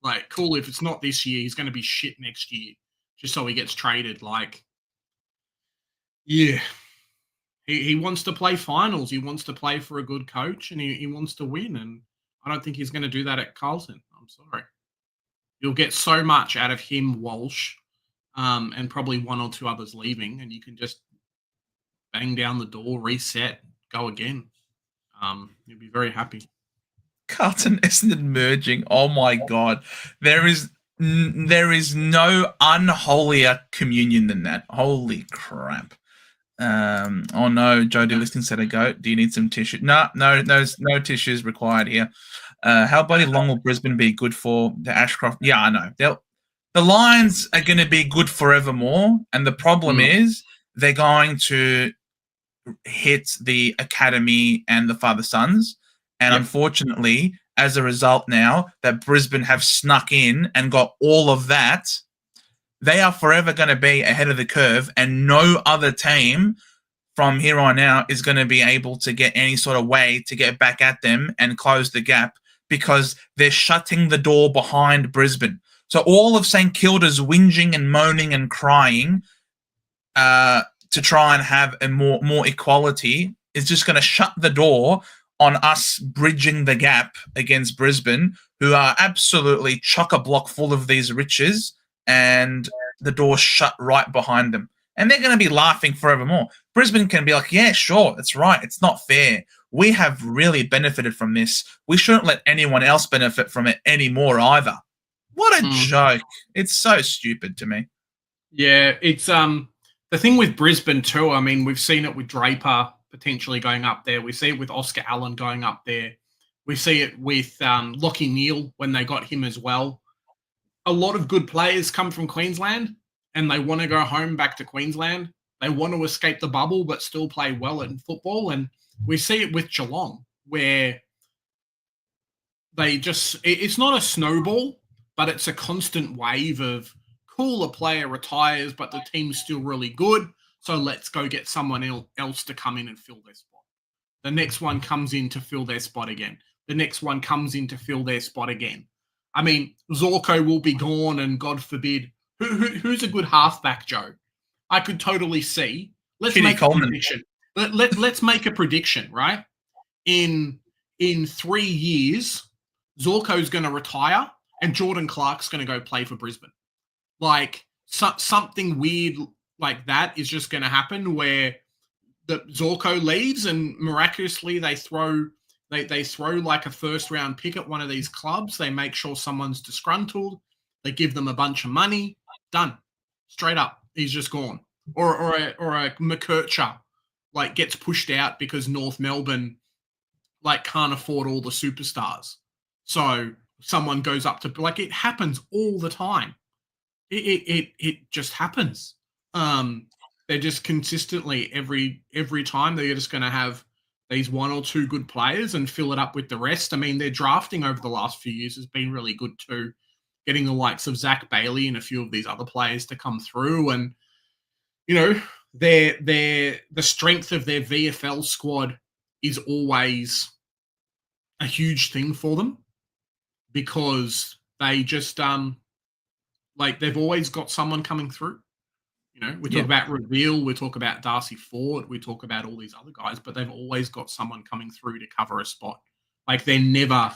C: Like, cool, if it's not this year, he's going to be shit next year, just so he gets traded. Like, yeah. He wants to play finals. He wants to play for a good coach, and he wants to win. And I don't think he's going to do that at Carlton. I'm sorry. You'll get so much out of him, Walsh, and probably one or two others leaving, and you can just bang down the door, reset, go again. You'll be very happy.
A: Carlton isn't merging. Oh my God. There is no unholier communion than that. Holy crap. Oh no, Joe Delisting said a goat. Do you need some tissue? No tissues required here. How bloody long will Brisbane be good for the Ashcroft? Yeah, I know. The Lions are going to be good forevermore, and the problem is they're going to hit the academy and the father sons, and unfortunately, as a result now that Brisbane have snuck in and got all of that, they are forever going to be ahead of the curve, and no other team from here on out is going to be able to get any sort of way to get back at them and close the gap, because they're shutting the door behind Brisbane. So all of St Kilda's whinging and moaning and crying to try and have a more equality is just going to shut the door on us bridging the gap against Brisbane, who are absolutely chock-a-block full of these riches, and the door shut right behind them. And they're going to be laughing forevermore. Brisbane can be like, yeah, sure, that's right. It's not fair. We have really benefited from this. We shouldn't let anyone else benefit from it anymore either. What a joke. It's so stupid to me.
C: Yeah, it's the thing with Brisbane too. I mean, we've seen it with Draper potentially going up there. We see it with Oscar Allen going up there. We see it with Lachie Neale when they got him as well. A lot of good players come from Queensland, and they want to go home back to Queensland. They want to escape the bubble but still play well in football. And we see it with Geelong, where they just – it's not a snowball, but it's a constant wave of cool, a player retires, but the team's still really good, so let's go get someone else to come in and fill their spot. The next one comes in to fill their spot again. The next one comes in to fill their spot again. I mean, Zorko will be gone, and God forbid, who's a good halfback, Joe? I could totally see. Let's make a prediction. Let's make a prediction, right? In 3 years, Zorko's going to retire, and Jordan Clark's going to go play for Brisbane. Like, something weird like that is just going to happen, where the Zorko leaves and miraculously they throw like a first round pick at one of these clubs. They make sure someone's disgruntled. They give them a bunch of money. Done. Straight up. He's just gone. Or a McKercher like gets pushed out because North Melbourne like can't afford all the superstars. So someone goes up to, like, it happens all the time. It just happens. They're just consistently every time they're just going to have these one or two good players and fill it up with the rest. I mean, their drafting over the last few years has been really good too, getting the likes of Zach Bailey and a few of these other players to come through. And, you know, the strength of their VFL squad is always a huge thing for them, because they just Like they've always got someone coming through. You know, we talk about Reveal, we talk about Darcy Ford, we talk about all these other guys, but they've always got someone coming through to cover a spot. Like they're never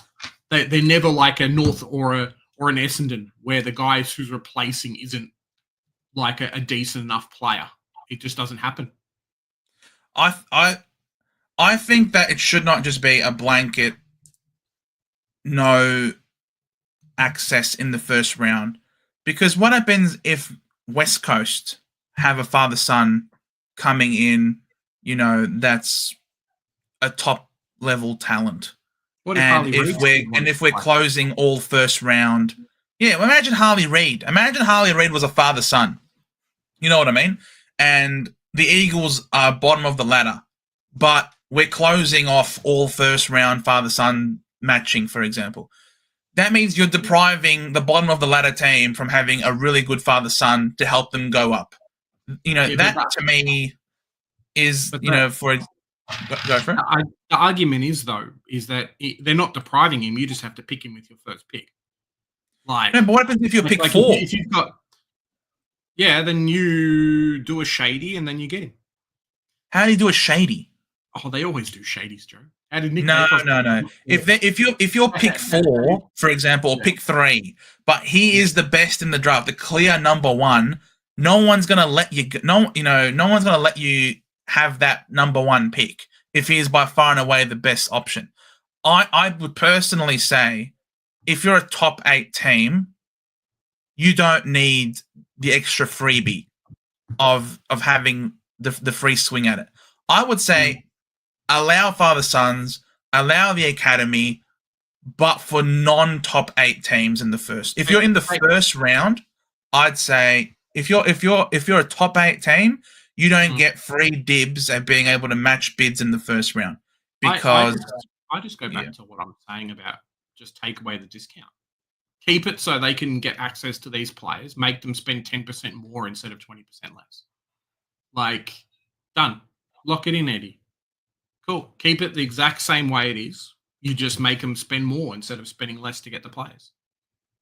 C: like a North or an Essendon where the guys who's replacing isn't like a decent enough player. It just doesn't happen.
A: I think that it should not just be a blanket no access in the first round, because what happens if West Coast have a father-son coming in, you know, that's a top level talent, and if we're closing all first round, imagine Harley Reid. Imagine Harley Reid was a father-son. You know what I mean? And the Eagles are bottom of the ladder, but we're closing off all first round father-son matching, for example. That means you're depriving the bottom of the ladder team from having a really good father-son to help them go up. You know, that to me is, you know, for go for it.
C: The argument is that they're not depriving him. You just have to pick him with your first pick. Like,
A: no, but what happens if you pick 4?
C: If you've got, then you do a shady and then you get him.
A: How do you do a shady?
C: Oh, they always do shadies, Joe. How did Nick
A: No. If you're pick 4, for example, or pick 3, but he is the best in the draft, the clear number 1, no one's gonna let you. No one's gonna let you have that number 1 pick if he is by far and away the best option. I would personally say, if you're a top 8 team, you don't need the extra freebie of having the free swing at it. I would say allow father-sons, allow the academy, but for non-top 8 teams in the first. If you're in the first round, I'd say if you're a top 8 team, you don't get free dibs at being able to match bids in the first round, because
C: I just go back to what I'm saying about just take away the discount. Keep it so they can get access to these players, make them spend 10% more instead of 20% less. Like, done. Lock it in, Eddie. Cool. Keep it the exact same way it is. You just make them spend more instead of spending less to get the players.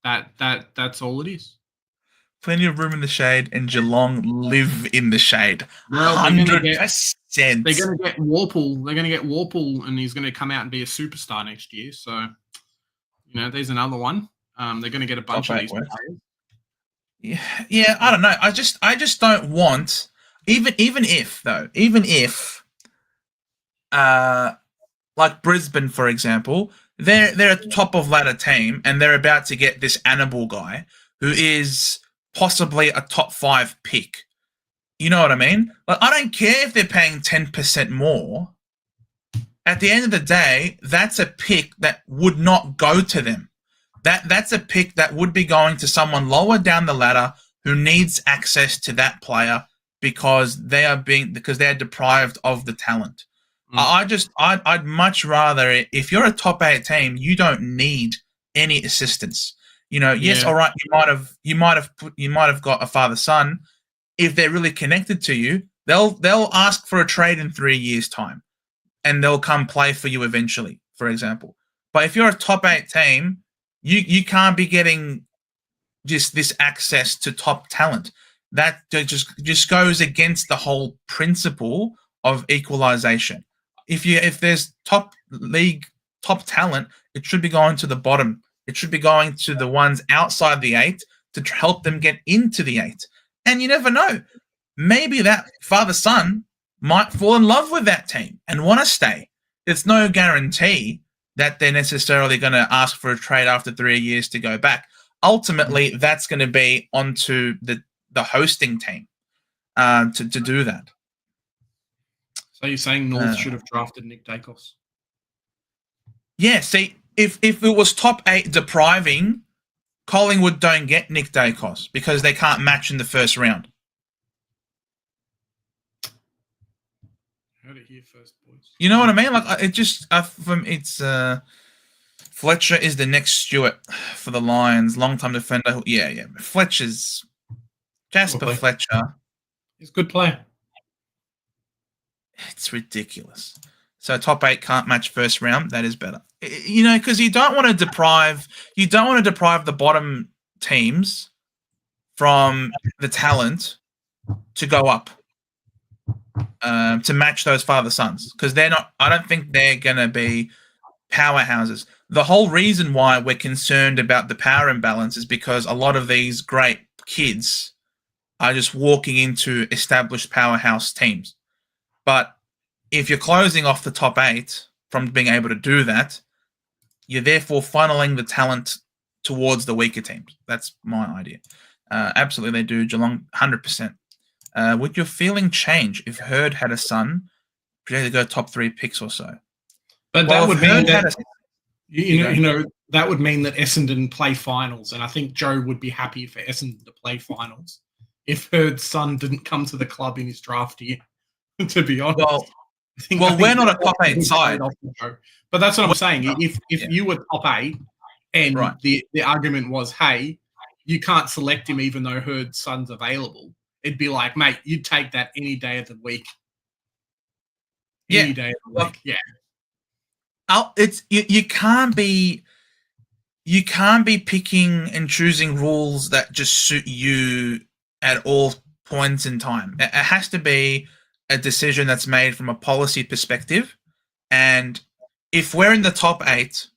C: That's all it is.
A: Plenty of room in the shade, and Geelong live in the shade.
C: Well,
A: 100%.
C: They're going to get Warple. They're going to get Warple, and he's going to come out and be a superstar next year. So, you know, there's another one. They're going to get a bunch of these players.
A: Yeah, I don't know. I just don't want, even if like Brisbane, for example, they're a top of ladder team, and they're about to get this Annabelle guy who is possibly a top 5 pick. You know what I mean? Like, I don't care if they're paying 10% more. At the end of the day, that's a pick that would not go to them. That's a pick that would be going to someone lower down the ladder who needs access to that player because they're deprived of the talent. I'd much rather, if you're a top 8 team, you don't need any assistance. You know, yes, all right, you might have got a father-son. If they're really connected to you, they'll ask for a trade in 3 years' time, and they'll come play for you eventually, for example. But if you're a top 8 team, you can't be getting just this access to top talent. That just goes against the whole principle of equalization. If there's top talent, it should be going to the bottom. It should be going to the ones outside the 8 to help them get into the 8. And you never know. Maybe that father-son might fall in love with that team and want to stay. There's no guarantee that they're necessarily going to ask for a trade after 3 years to go back. Ultimately, that's going to be onto the hosting team to do that.
C: So you're saying North should have drafted Nick Dacos?
A: Yeah, see, if it was top 8 depriving, Collingwood don't get Nick Dacos because they can't match in the first round.
C: Heard it here first, boys.
A: You know what I mean? Like, Fletcher is the next Stewart for the Lions, long-time defender. Yeah. Fletcher's Jasper Fletcher.
C: He's a good player.
A: It's ridiculous. So top 8 can't match first round. That is better. You know, because you don't want to deprive the bottom teams from the talent to go up to match those father sons, because they're not. I don't think they're gonna be powerhouses. The whole reason why we're concerned about the power imbalance is because a lot of these great kids are just walking into established powerhouse teams. But if you're closing off the top 8 from being able to do that, you're therefore funneling the talent towards the weaker teams. That's my idea. Absolutely, they do. Geelong, 100%. Would your feeling change if Herd had a son projected to go top 3 picks or so?
C: But
A: Well,
C: that would mean that
A: you know,
C: that would mean that Essendon play finals, and I think Joe would be happy for Essendon to play finals if Herd's son didn't come to the club in his draft year. To be honest,
A: well, we're not a top 8 side.
C: But that's what I'm saying. If you were top 8, and the argument was, hey, you can't select him even though Herd's son's available, it'd be like, mate, you'd take that any day of the week. Any day of the week. Yeah.
A: It's you can't be picking and choosing rules that just suit you at all points in time. It has to be a decision that's made from a policy perspective. And if we're in the top 8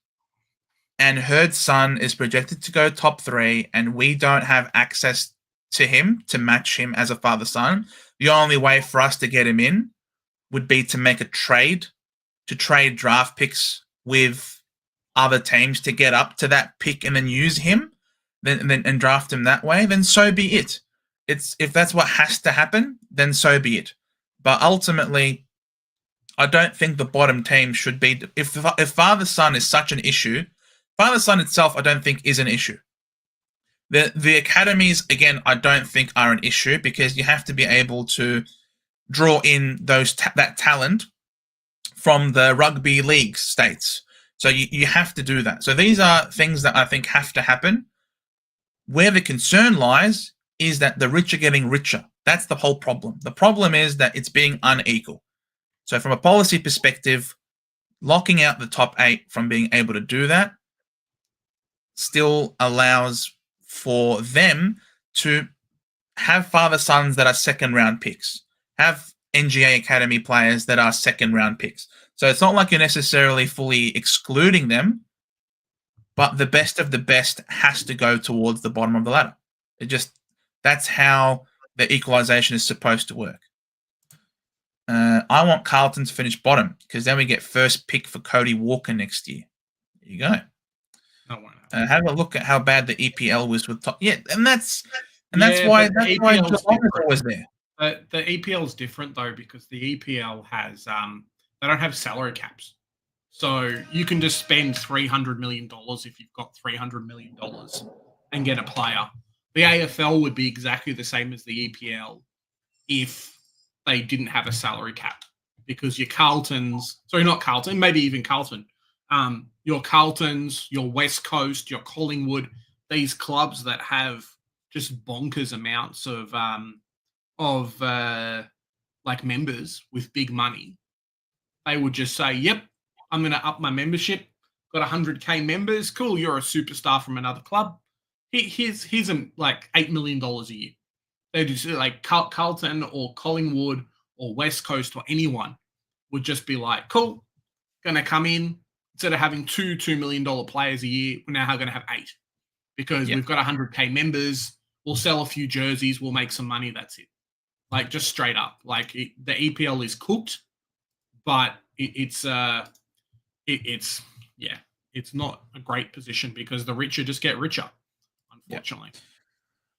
A: and Herd's son is projected to go top 3 and we don't have access to him to match him as a father-son, the only way for us to get him in would be to make a trade, to trade draft picks with other teams to get up to that pick and then use him and draft him that way, then so be it. If that's what has to happen, then so be it. But ultimately, I don't think the bottom team should be. If father-son is such an issue, father-son itself, I don't think is an issue. The academies, again, I don't think are an issue because you have to be able to draw in that talent from the rugby league states. So you have to do that. So these are things that I think have to happen. Where the concern lies is that the rich are getting richer. That's the whole problem. The problem is that it's being unequal. So from a policy perspective, locking out the top 8 from being able to do that still allows for them to have father-sons that are second-round picks, have NGA Academy players that are second-round picks. So it's not like you're necessarily fully excluding them, but the best of the best has to go towards the bottom of the ladder. That's how the equalisation is supposed to work. I want Carlton to finish bottom because then we get first pick for Cody Walker next year. There you go. Have a look at how bad the EPL was with top. Yeah, and that's why Geelong is always there.
C: The EPL is different though because the EPL has they don't have salary caps, so you can just spend $300 million if you've got $300 million and get a player. The AFL would be exactly the same as the EPL if they didn't have a salary cap because your Carltons, sorry, not Carlton, maybe even Carlton, your Carltons, your West Coast, your Collingwood, these clubs that have just bonkers amounts of like members with big money, they would just say, yep, I'm going to up my membership. Got 100K members. Cool, you're a superstar from another club. Here's like $8 million a year. They just like Carlton or Collingwood or West Coast or anyone would just be like, cool, going to come in. Instead of having $2 million players a year, we're now going to have 8 because we've got 100K members. We'll sell a few jerseys. We'll make some money. That's it. Like just straight up. Like the EPL is cooked, but it's not a great position because the richer just get richer, unfortunately.
A: Yep.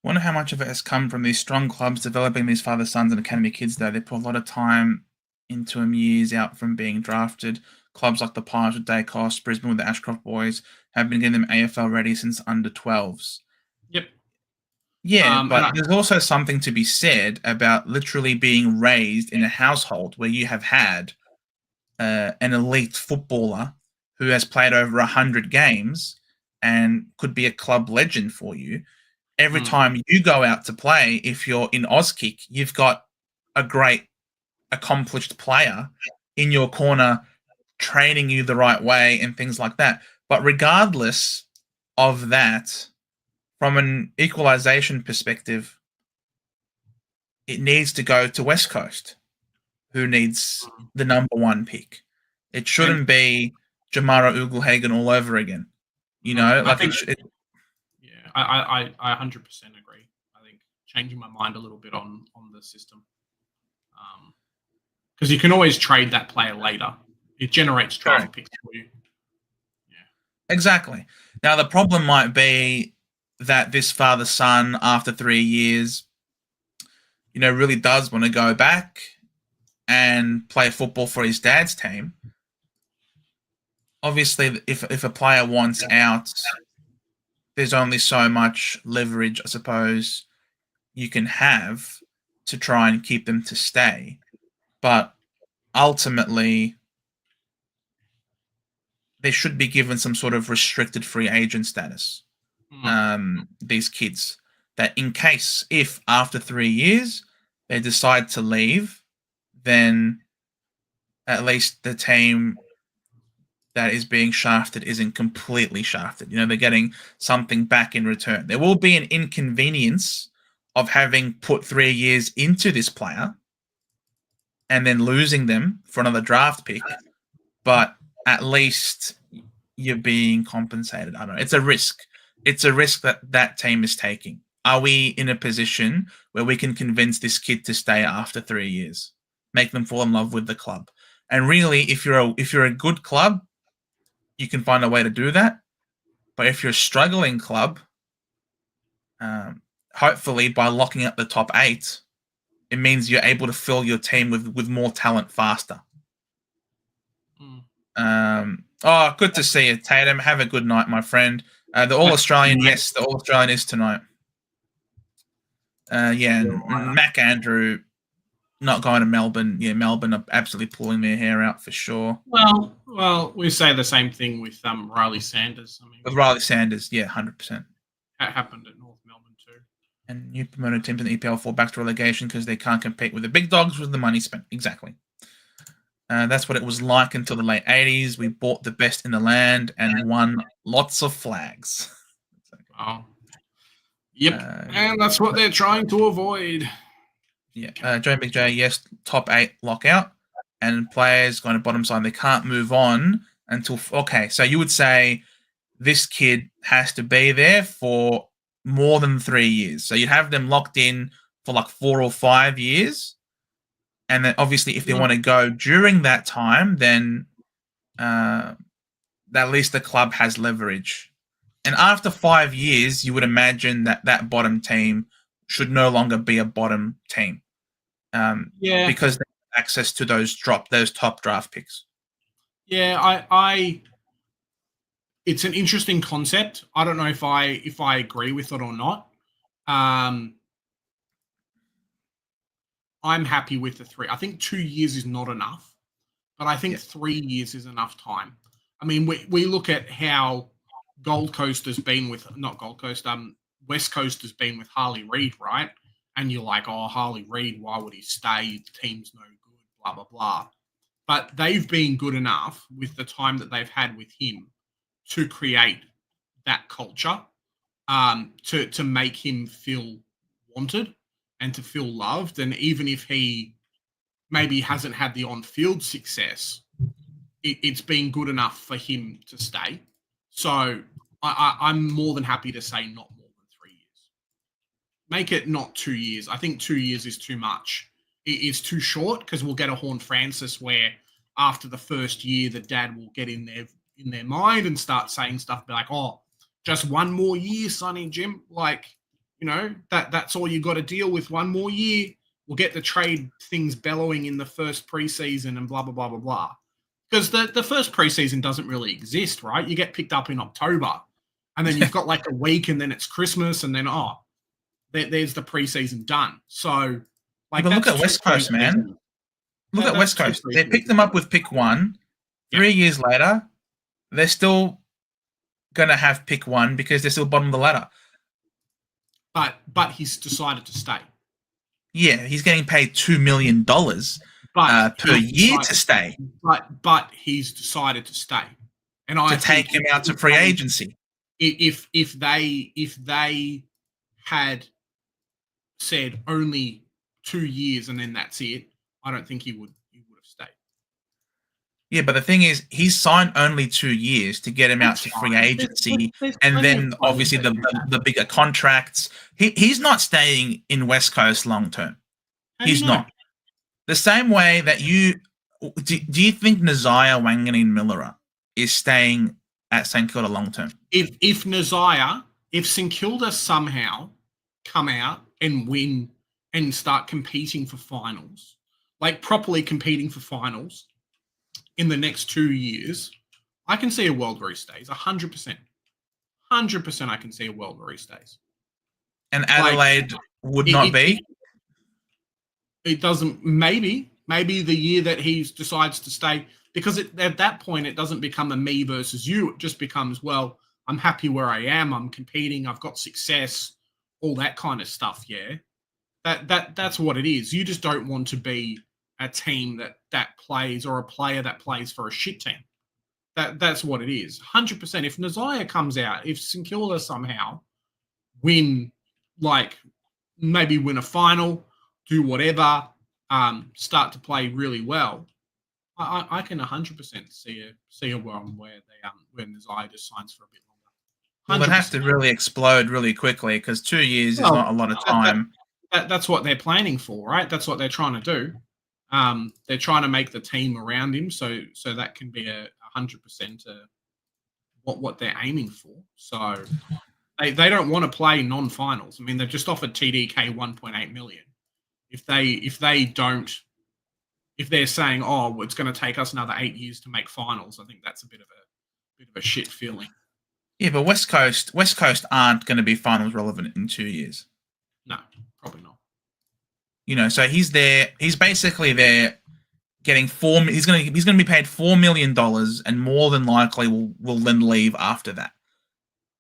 A: Wonder how much of it has come from these strong clubs developing these father sons and academy kids. Though they put a lot of time into them years out from being drafted. Clubs like the Pirates with Dacos, Brisbane with the Ashcroft boys have been getting them AFL ready since under 12s.
C: Yep.
A: Yeah, but there's also something to be said about literally being raised in a household where you have had an elite footballer who has played over 100 games and could be a club legend for you. Every time you go out to play, if you're in Auskick, you've got a great accomplished player in your corner training you the right way and things like that. But regardless of that, from an equalization perspective, it needs to go to West Coast, who needs the number 1 pick. It shouldn't be Jamara Ugelhagen all over again. You know, like
C: I 100% agree. I think changing my mind a little bit on the system, because you can always trade that player later. It generates draft picks for you. Yeah,
A: exactly. Now the problem might be that this father-son, after 3 years, you know, really does want to go back and play football for his dad's team. Obviously, if a player wants out, there's only so much leverage, I suppose, you can have to try and keep them to stay. But ultimately, they should be given some sort of restricted free agent status. These kids, that in case if after 3 years they decide to leave, then at least the team that is being shafted isn't completely shafted. You know, they're getting something back in return. There will be an inconvenience of having put 3 years into this player and then losing them for another draft pick, but at least you're being compensated. I don't know. It's a risk. It's a risk that team is taking. Are we in a position where we can convince this kid to stay after 3 years, make them fall in love with the club? And really, if you're a good club, you can find a way to do that. But if you're a struggling club, hopefully by locking up the top 8, it means you're able to fill your team with more talent faster. Good to see you, Tatum. Have a good night, my friend. The All-Australian, yes, the All-Australian is tonight. Mac Andrew not going to Melbourne. Yeah, Melbourne are absolutely pulling their hair out for sure.
C: Well, we say the same thing with Riley Sanders. I mean,
A: with Riley Sanders, yeah, 100%.
C: That happened at North Melbourne too.
A: And you promoted teams in the EPL fall back to relegation because they can't compete with the big dogs with the money spent. Exactly. That's what it was like until the late 80s. We bought the best in the land and won lots of flags.
C: Oh. Yep, and that's what they're trying to avoid.
A: Yeah, Joe Big J, yes, top 8 lockout, and players going to bottom side, they can't move on until. Okay, so you would say this kid has to be there for more than 3 years. So you'd have them locked in for like 4 or 5 years, and then obviously if they want to go during that time, then at least the club has leverage. And after 5 years, you would imagine that bottom team should no longer be a bottom team. Because they have access to those top draft picks.
C: Yeah, it's an interesting concept. I don't know if I agree with it or not. I'm happy with the 3. I think 2 years is not enough, but I think 3 years is enough time. I mean, we look at how Gold Coast has been with, not Gold Coast, West Coast has been with Harley Reid, right? And you're like, oh, Harley Reid, why would he stay? The team's no good, blah, blah, blah. But they've been good enough with the time that they've had with him to create that culture, to make him feel wanted and to feel loved. And even if he maybe hasn't had the on-field success, it's been good enough for him to stay. So I'm more than happy to say not more than 3 years. Make it not 2 years. I think 2 years is too much. It is too short because we'll get a Horn Francis where after the first year, the dad will get in their mind and start saying stuff like, oh, just 1 more year, Sonny Jim. Like, you know, that's all you got to deal with, 1 more year. We'll get the trade things bellowing in the first preseason and blah, blah, blah, blah, blah. Because the first preseason doesn't really exist, right? You get picked up in October, and then you've got like a week, and then it's Christmas, and then there's the preseason done. So, like,
A: but look at West Coast, man. Look at West Coast. They picked them up with pick 1. 3 years later, they're still gonna have pick 1 because they're still bottom of the ladder.
C: But he's decided to stay.
A: Yeah, he's getting paid $2 million. Per year to stay.
C: But he's decided to stay. And
A: to take him out to free agency.
C: if they had said only 2 years and then that's it, I don't think he would have stayed.
A: Yeah, but the thing is, he's signed only 2 years to get him out to free agency, and then obviously the bigger contracts. He's not staying in West Coast long term. He's not. The same way that you do you think Nazaya Wanganeen-Milera is staying at St Kilda long term?
C: If St Kilda somehow come out and win and start competing for finals, like properly competing for finals in the next 2 years, I can see a world where he stays 100%. 100% I can see a world where he stays.
A: And Adelaide would not be?
C: It doesn't. Maybe the year that he decides to stay, because at that point it doesn't become a me versus you. It just becomes, well, I'm happy where I am. I'm competing. I've got success, all that kind of stuff. Yeah, that's what it is. You just don't want to be a team that plays, or a player that plays for a shit team. That's what it is. 100%. If Nazaya comes out, if St Kilda somehow win, like maybe win a final, do whatever, start to play really well, I can 100% see a world where Nazaya just signs for a bit longer. 100%.
A: Well, it has to really explode really quickly, because 2 years is not a lot of time.
C: That's what they're planning for, right? That's what they're trying to do. They're trying to make the team around him so that can be 100% what they're aiming for. So they don't want to play non-finals. I mean, they've just offered TDK 1.8 million. If they're saying, oh, it's going to take us another 8 years to make finals, I think that's a bit of a shit feeling.
A: Yeah, but West Coast aren't going to be finals relevant in 2 years.
C: No, probably not.
A: You know, so he's there. He's basically there, getting He's going to be paid $4 million, and more than likely will then leave after that.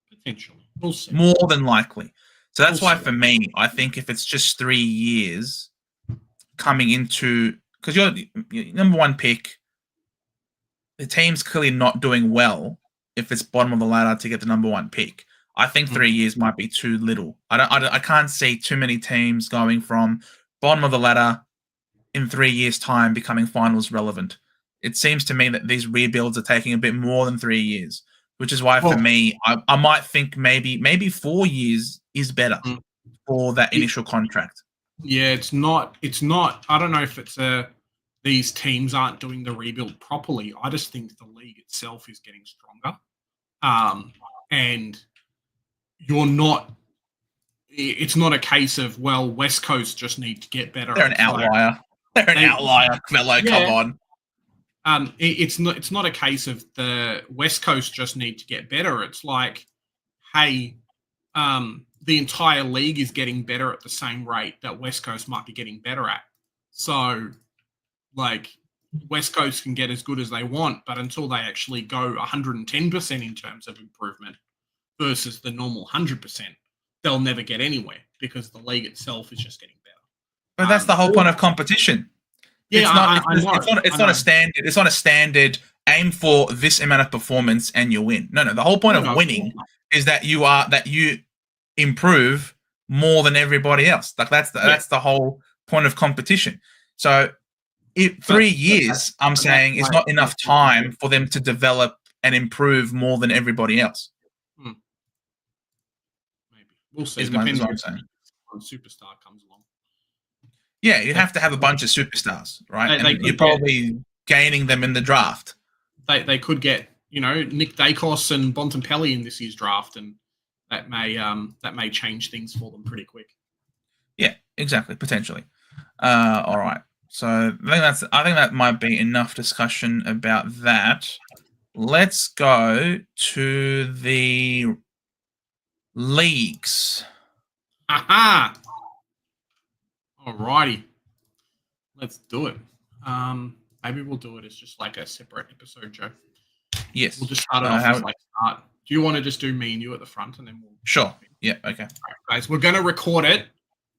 C: Potentially, we'll see.
A: More than likely. So that's why, for me, I think if it's just 3 years coming into, because you're number one pick, the team's clearly not doing well if it's bottom of the ladder to get the number one pick. I think 3 years might be too little. I can't see too many teams going from bottom of the ladder in 3 years' time becoming finals relevant. It seems to me that these rebuilds are taking a bit more than 3 years, which is why, for me, I might think maybe 4 years is better for that initial contract.
C: Yeah, it's not. I don't know if it's these teams aren't doing the rebuild properly. I just think the league itself is getting stronger, and you're not. It's not a case of, well, West Coast just need to get better.
A: They're an outlier. They're an outlier. Mello, come on.
C: It's not a case of the West Coast just need to get better. It's like, hey, the entire league is getting better at the same rate that West Coast might be getting better at. So, like, West Coast can get as good as they want, but until they actually go 110% in terms of improvement versus the normal 100%, they'll never get anywhere, because the league itself is just getting better.
A: But that's the whole point of competition.
C: Yeah,
A: it's not a standard. It's not a standard. Aim for this amount of performance and you win. No. The whole point of winning is that you improve more than everybody else. Like that's the whole point of competition. So, 3 years, I'm saying, is not enough time for them to develop and improve more than everybody else.
C: Maybe we'll see.
A: Depends on what I'm saying.
C: When superstar comes along.
A: Yeah, you have to have a bunch of superstars, right?
C: And
A: you're probably gaining them in the draft.
C: They could get, Nick Dacos and Bontempelli in this year's draft, and that may change things for them pretty quick.
A: Yeah, exactly, potentially. All right. So I think that might be enough discussion about that. Let's go to the leagues.
C: Aha! Alrighty. Let's do it. Maybe we'll do it as just like a separate episode, Joe.
A: Yes.
C: We'll just start it off as start. Do you want to just do me and you at the front, and then we'll...
A: Sure. Yeah, okay.
C: All right, guys, we're going to record it.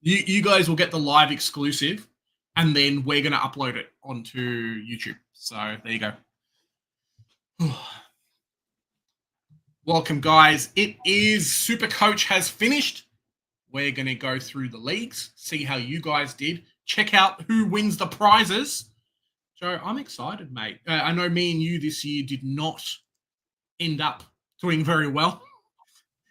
C: You guys will get the live exclusive, and then we're going to upload it onto YouTube. So there you go. Welcome, guys. It is Super Coach has finished. We're going to go through the leagues, see how you guys did, check out who wins the prizes. Joe, I'm excited, mate. I know me and you this year did not end up doing very well.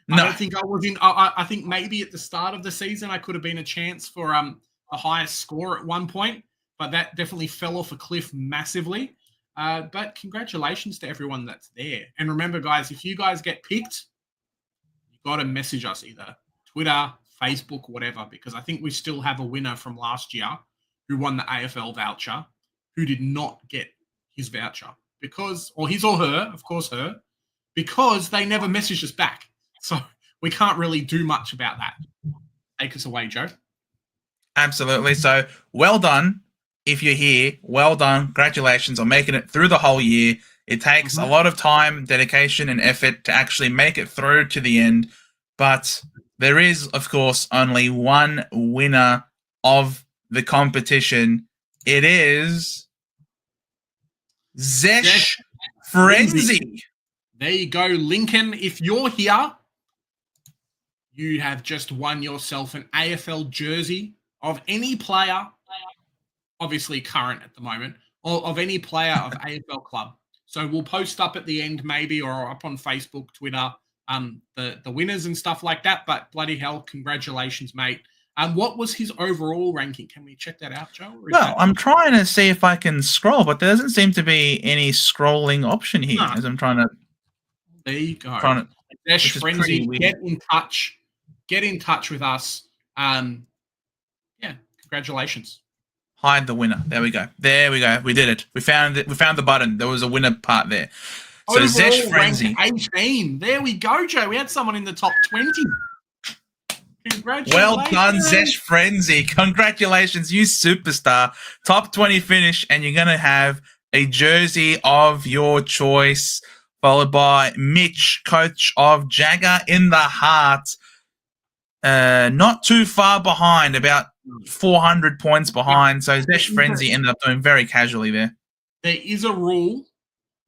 A: No.
C: I don't think I was in. I think maybe at the start of the season I could have been a chance for the highest score at one point, but that definitely fell off a cliff massively. But congratulations to everyone that's there. And remember, guys, if you guys get picked, you got to message us either Twitter, Facebook, whatever, because I think we still have a winner from last year who won the AFL voucher who did not get his voucher because, or his or her, of course her, because they never messaged us back. So we can't really do much about that. Take us away, Joe.
A: Absolutely. So well done. If you're here, well done. Congratulations on making it through the whole year. It takes a lot of time, dedication, and effort to actually make it through to the end. But there is, of course, only one winner of the competition. It is Zesh Frenzy.
C: There you go, Lincoln. If you're here, you have just won yourself an AFL jersey of any player, obviously current at the moment, or of any player of AFL club. So we'll post up at the end maybe or up on Facebook, Twitter, the winners and stuff like that. But bloody hell, congratulations, mate. What was his overall ranking? Can we check that out, Joe?
A: Well, I'm trying to see if I can scroll, but there doesn't seem to be any scrolling option here as I'm trying to.
C: There you go.
A: Zesh
C: Frenzy, get in touch. Get in touch with us. Yeah, congratulations.
A: Hide the winner. There we go. There we go. We did it. We found it. We found the button. There was a winner part there. So
C: overall,
A: Zesh Frenzy.
C: 18. There we go, Joe. We had someone in the top 20. Congratulations.
A: Well done, Zesh Frenzy. Congratulations, you superstar. Top 20 finish, and you're going to have a jersey of your choice, followed by Mitch, coach of Jagger in the Heart. Not too far behind, about 400 points behind. So Zesh Frenzy ended up doing very casually there.
C: There is a rule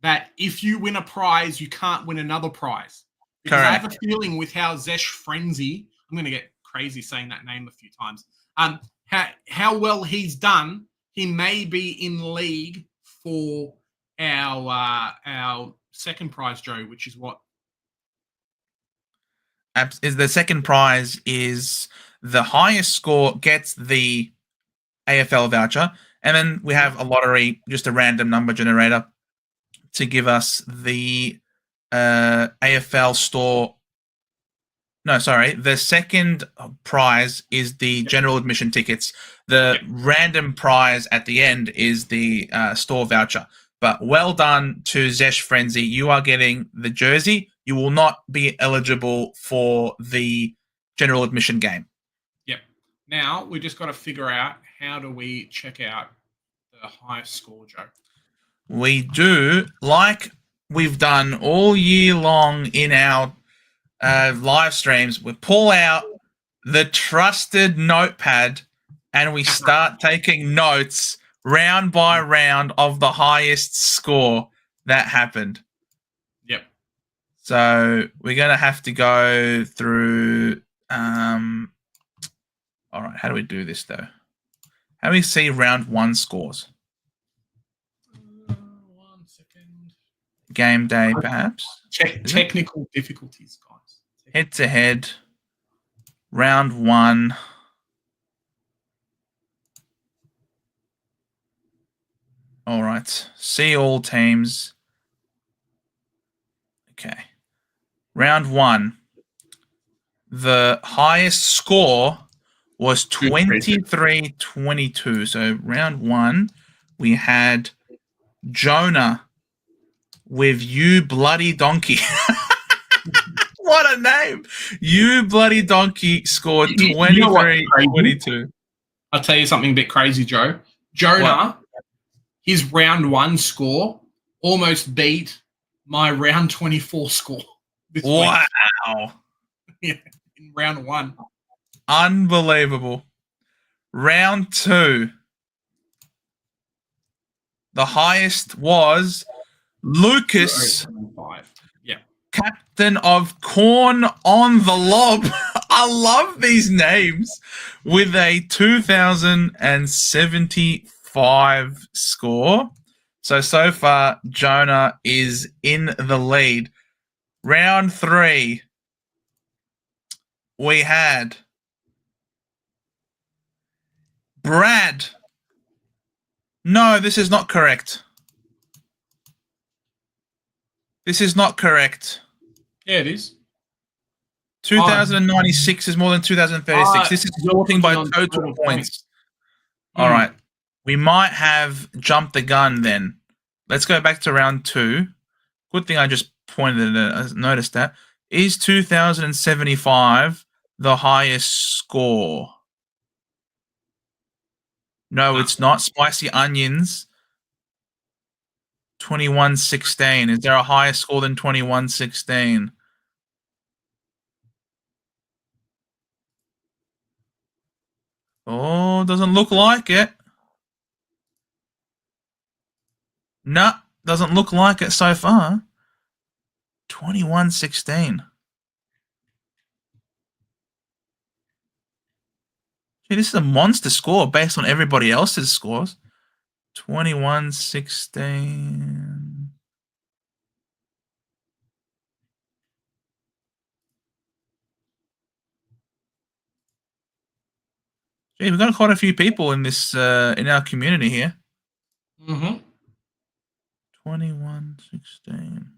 C: that if you win a prize, you can't win another prize. Because
A: Correct.
C: I have a feeling with how Zesh Frenzy, I'm going to get crazy saying that name a few times, how well he's done, he may be in league for our second prize, Joe, which is what?
A: Is the second prize is the highest score gets the AFL voucher, and then we have a lottery, just a random number generator, to give us the AFL store. No, sorry. The second prize is the general admission tickets. The random prize at the end is the store voucher. But well done to Zesh Frenzy. You are getting the jersey. You will not be eligible for the general admission game.
C: Yep. Now, we just got to figure out how do we check out the highest score, Joe?
A: We do, like we've done all year long in our live streams, we pull out the trusted notepad and we start taking notes round by round of the highest score that happened.
C: Yep.
A: So we're going to have to go through. All right. How do we do this, though? How do we see round one scores?
C: 1 second.
A: Game day, perhaps?
C: Technical difficulties, guys.
A: Head to head. Round one. All right. See all teams. Okay. Round one. The highest score was 23-22. So round one, we had Jonah with You Bloody Donkey. What a name. You Bloody Donkey scored 23-22.
C: I'll tell you something a bit crazy, Joe. Jonah, his round one score almost beat my round 24 score.
A: Wow.
C: Yeah, in round one.
A: Unbelievable. Round two. The highest was Lucas.
C: Yeah.
A: Captain of Corn on the Lob. I love these names. With a 2,075 score. So far, Jonah is in the lead. Round 3. We had Brad. No, this is not correct. This is not correct.
C: Yeah, it is.
A: 2,096 is more than 2,036. This is sorting by total points. All right. We might have jumped the gun then. Let's go back to round 2. Good thing I just noticed that. Is 2,075 the highest score? No, it's not. Spicy Onions. 2116. Is there a higher score than 2116? Oh, doesn't look like it. No, doesn't look like it so far. 2116. Gee, this is a monster score based on everybody else's scores. 2116. Gee, we've got quite a few people in this in our community here. 2116.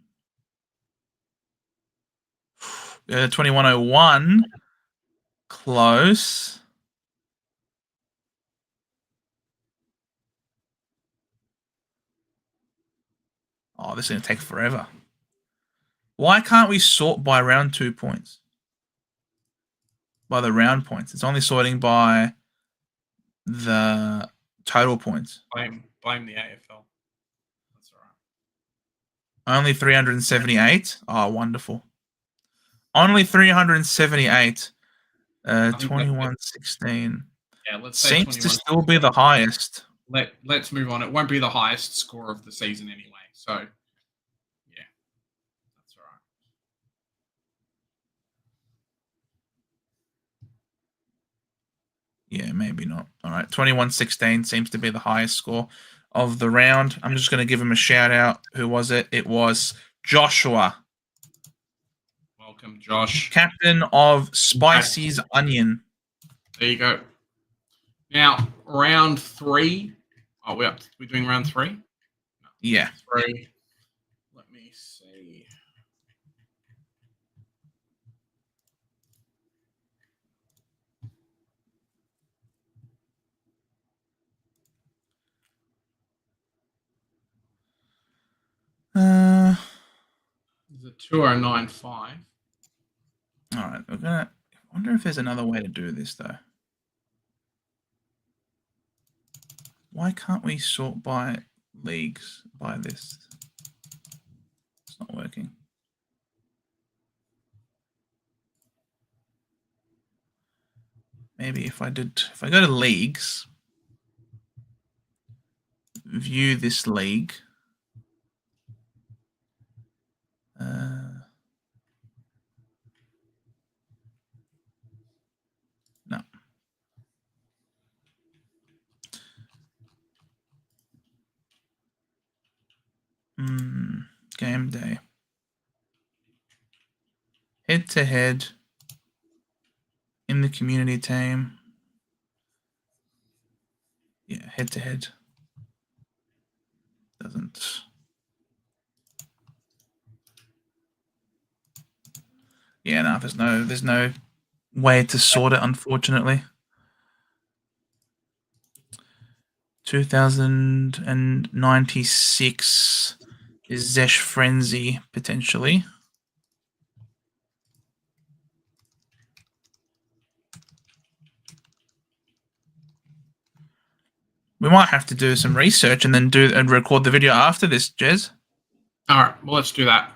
A: 2101. Close. Oh, this is going to take forever. Why can't we sort by round 2 points? By the round points. It's only sorting by the total points.
C: Blame the AFL. That's all right.
A: Only 378. Oh, wonderful. Only 378. 2116.
C: Yeah, let's say
A: seems to still be the highest.
C: Let's move on. It won't be the highest score of the season anyway. So, yeah, that's all right.
A: Yeah, maybe not. All right, 2116 seems to be the highest score of the round. I'm just going to give him a shout out. Who was it? It was Joshua.
C: Welcome, Josh.
A: Captain of Spicy's Onion.
C: There you go. Now, round 3. Oh, we're doing round 3? No.
A: Yeah.
C: 3. Let me see. Is it 2095?
A: All right, we're gonna. I wonder if there's another way to do this though. Why can't we sort by leagues by this? It's not working. Maybe if I go to leagues, view this league. No. Game day. Head to head in the community team. Yeah, head to head. Doesn't. Yeah, no, there's no way to sort it, unfortunately. 2096 is Zesh Frenzy, potentially. We might have to do some research and then record the video after this, Jez.
C: All right, well, let's do that.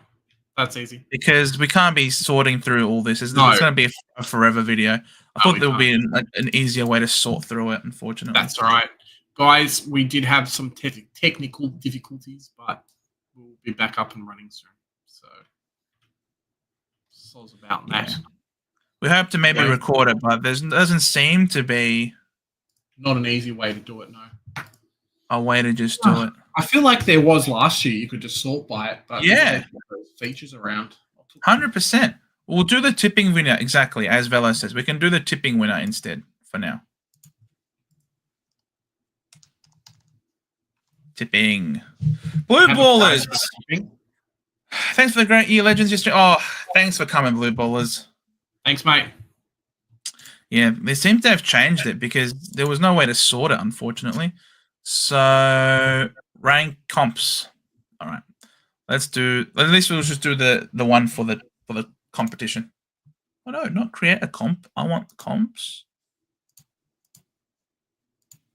C: That's easy.
A: Because we can't be sorting through all this. It's going to be a forever video. I thought there would be an easier way to sort through it, unfortunately.
C: That's all right. Guys, we did have some technical difficulties, but we'll be back up and running soon. So, Soz about that.
A: Yeah. We hope to maybe
C: Yeah.
A: record it, but there doesn't seem to be
C: Not an easy way to do it, no.
A: a way to just do it.
C: I feel like there was last year. You could just sort by it, but
A: Yeah.
C: they've got those features around.
A: 100%. We'll do the tipping winner, exactly, as Velo says. We can do the tipping winner instead for now. Tipping. Blue
C: Have a
A: Ballers.
C: prize for tipping.
A: Thanks for the great year, Legends. Oh, thanks for coming, Blue Ballers.
C: Thanks, mate.
A: Yeah, they seem to have changed it because there was no way to sort it, unfortunately. So, rank comps. All right. Let's do, at least we'll just do the one for the competition. Oh no, not create a comp. I want comps.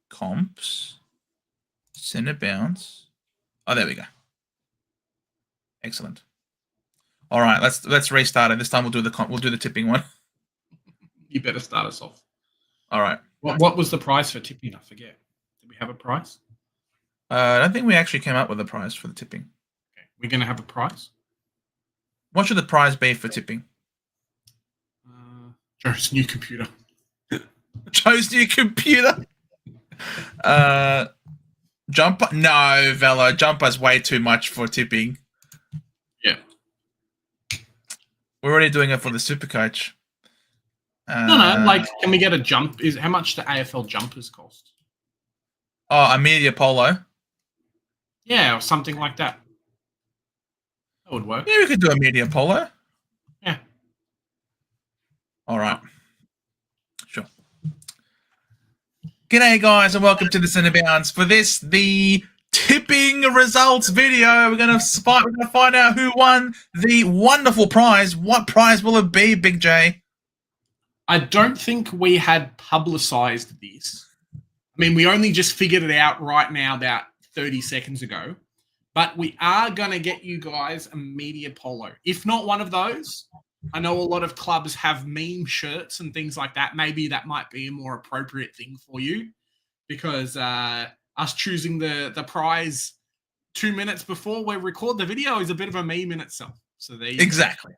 A: Comps. Center bounce. Oh, there we go. Excellent. All right, let's restart it. This time we'll do the tipping one.
C: You better start us off.
A: All right.
C: What was the prize for tipping? I forget. Did we have a prize?
A: I don't think we actually came up with a prize for the tipping.
C: Okay. We're going to have a prize?
A: What should the prize be for tipping?
C: Joe's new computer.
A: Joe's new computer. Jumper? No, Velo. Jumper's way too much for tipping.
C: Yeah.
A: We're already doing it for the Supercoach.
C: No. Like, can we get a jump? How much do AFL jumpers cost?
A: Oh, a media polo.
C: Yeah, or something like that. That would work.
A: Yeah, we could do a media polo.
C: Yeah.
A: All right. Sure. G'day, guys, and welcome to the Centre Bounce. For this, the tipping results video, we're gonna find out who won the wonderful prize. What prize will it be, Big J?
C: I don't think we had publicized this. I mean, we only just figured it out right now about 30 seconds ago. But we are going to get you guys a media polo. If not one of those, I know a lot of clubs have meme shirts and things like that. Maybe that might be a more appropriate thing for you because us choosing the prize 2 minutes before we record the video is a bit of a meme in itself. So there you
A: Exactly.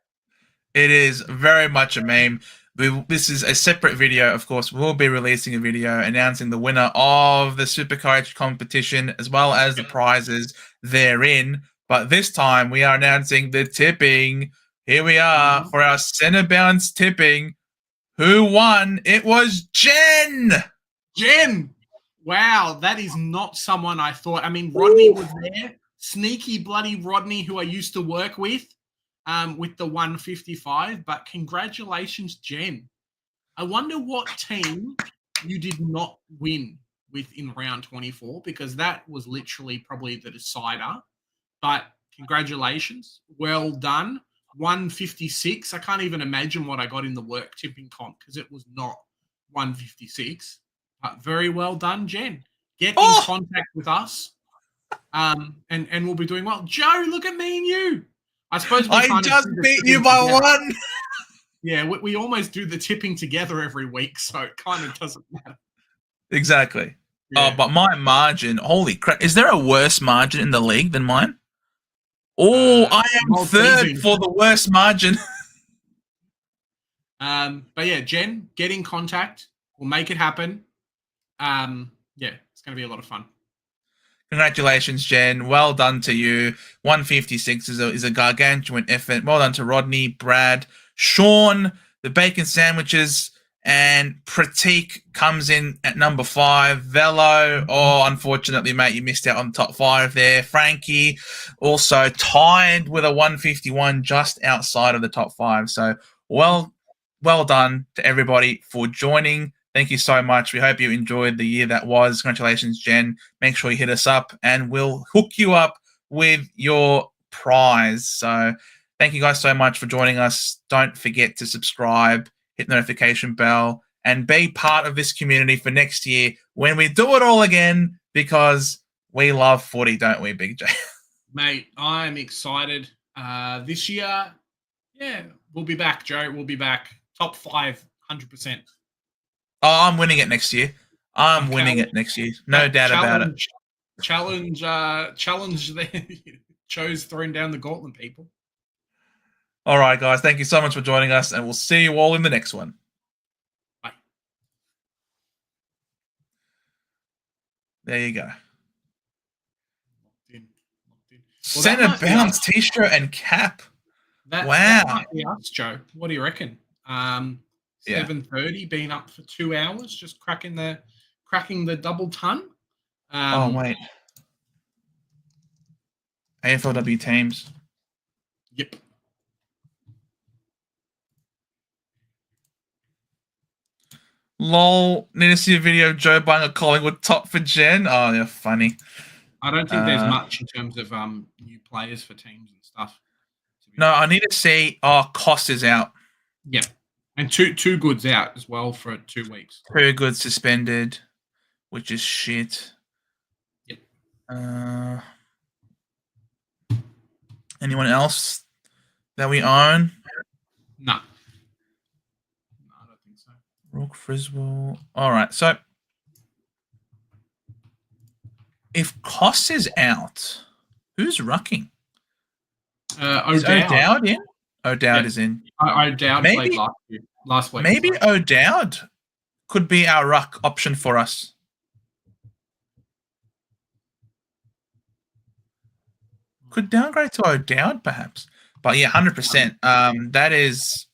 A: It is very much a meme. This is a separate video, of course. We'll be releasing a video announcing the winner of the Supercoach competition as well as the prizes therein. But this time we are announcing the tipping. Here we are for our Centre Bounce tipping. Who won? It was Jen!
C: Jen! Wow, that is not someone I thought. I mean, Rodney was there. Sneaky bloody Rodney, who I used to work with the 155. But congratulations, Jen. I wonder what team you did not win with in round 24, because that was literally probably the decider. But congratulations. Well done. 156. I can't even imagine what I got in the work tipping comp because it was not 156. But very well done, Jen. Get in contact with us, and we'll be doing well. Joe, look at me and you. I suppose we
A: I just beat you by one.
C: Yeah, we almost do the tipping together every week, so it kind of doesn't matter.
A: Exactly.
C: Yeah.
A: But my margin, holy crap. Is there a worse margin in the league than mine? Oh, I am third for the worst margin.
C: But yeah, Jen, get in contact. We'll make it happen. Yeah, it's going to be a lot of fun.
A: Congratulations, Jen. Well done to you. 156 is a gargantuan effort. Well done to Rodney, Brad, Sean, the bacon sandwiches, and Pratik comes in at number 5. Velo, unfortunately, mate, you missed out on the top 5 there. Frankie also tied with a 151 just outside of the top 5. So well done to everybody for joining. Thank you so much. We hope you enjoyed the year that was. Congratulations, Jen. Make sure you hit us up and we'll hook you up with your prize. So thank you guys so much for joining us. Don't forget to subscribe, hit the notification bell, and be part of this community for next year when we do it all again, because we love footy, don't we, Big J?
C: Mate, I'm excited. This year, yeah, we'll be back, Joe. We'll be back. Top 5, 100%.
A: Oh, I'm winning it next year. I'm winning it next year. No doubt about it. Challenge
C: there. Joe's throwing down the gauntlet, people.
A: All right, guys. Thank you so much for joining us, and we'll see you all in the next one.
C: Bye.
A: There you go.
C: Locked in. Well,
A: Centre bounce t-shirt and cap.
C: That
A: Wow.
C: might be us, Joe. What do you reckon? 7:30, been up for 2 hours, just cracking the double ton.
A: Oh wait. AFLW teams.
C: Yep.
A: Lol. Need to see a video of Joe buying a Collingwood top for Jen. Oh, they're funny.
C: I don't think there's much in terms of new players for teams and stuff.
A: No, I need to see. Oh, Cost is out.
C: Yeah, and two goods out as well for 2 weeks.
A: 2 good suspended, which is shit.
C: Yep.
A: Anyone else that we own?
C: No, I don't think so.
A: Rook Friswell. All right, so if Cost is out, who's rucking? Is O'Dowd in? O'Dowd is in.
C: O'Dowd played last week.
A: Maybe O'Dowd could be our ruck option for us. Could downgrade to O'Dowd perhaps. But yeah, 100%. That is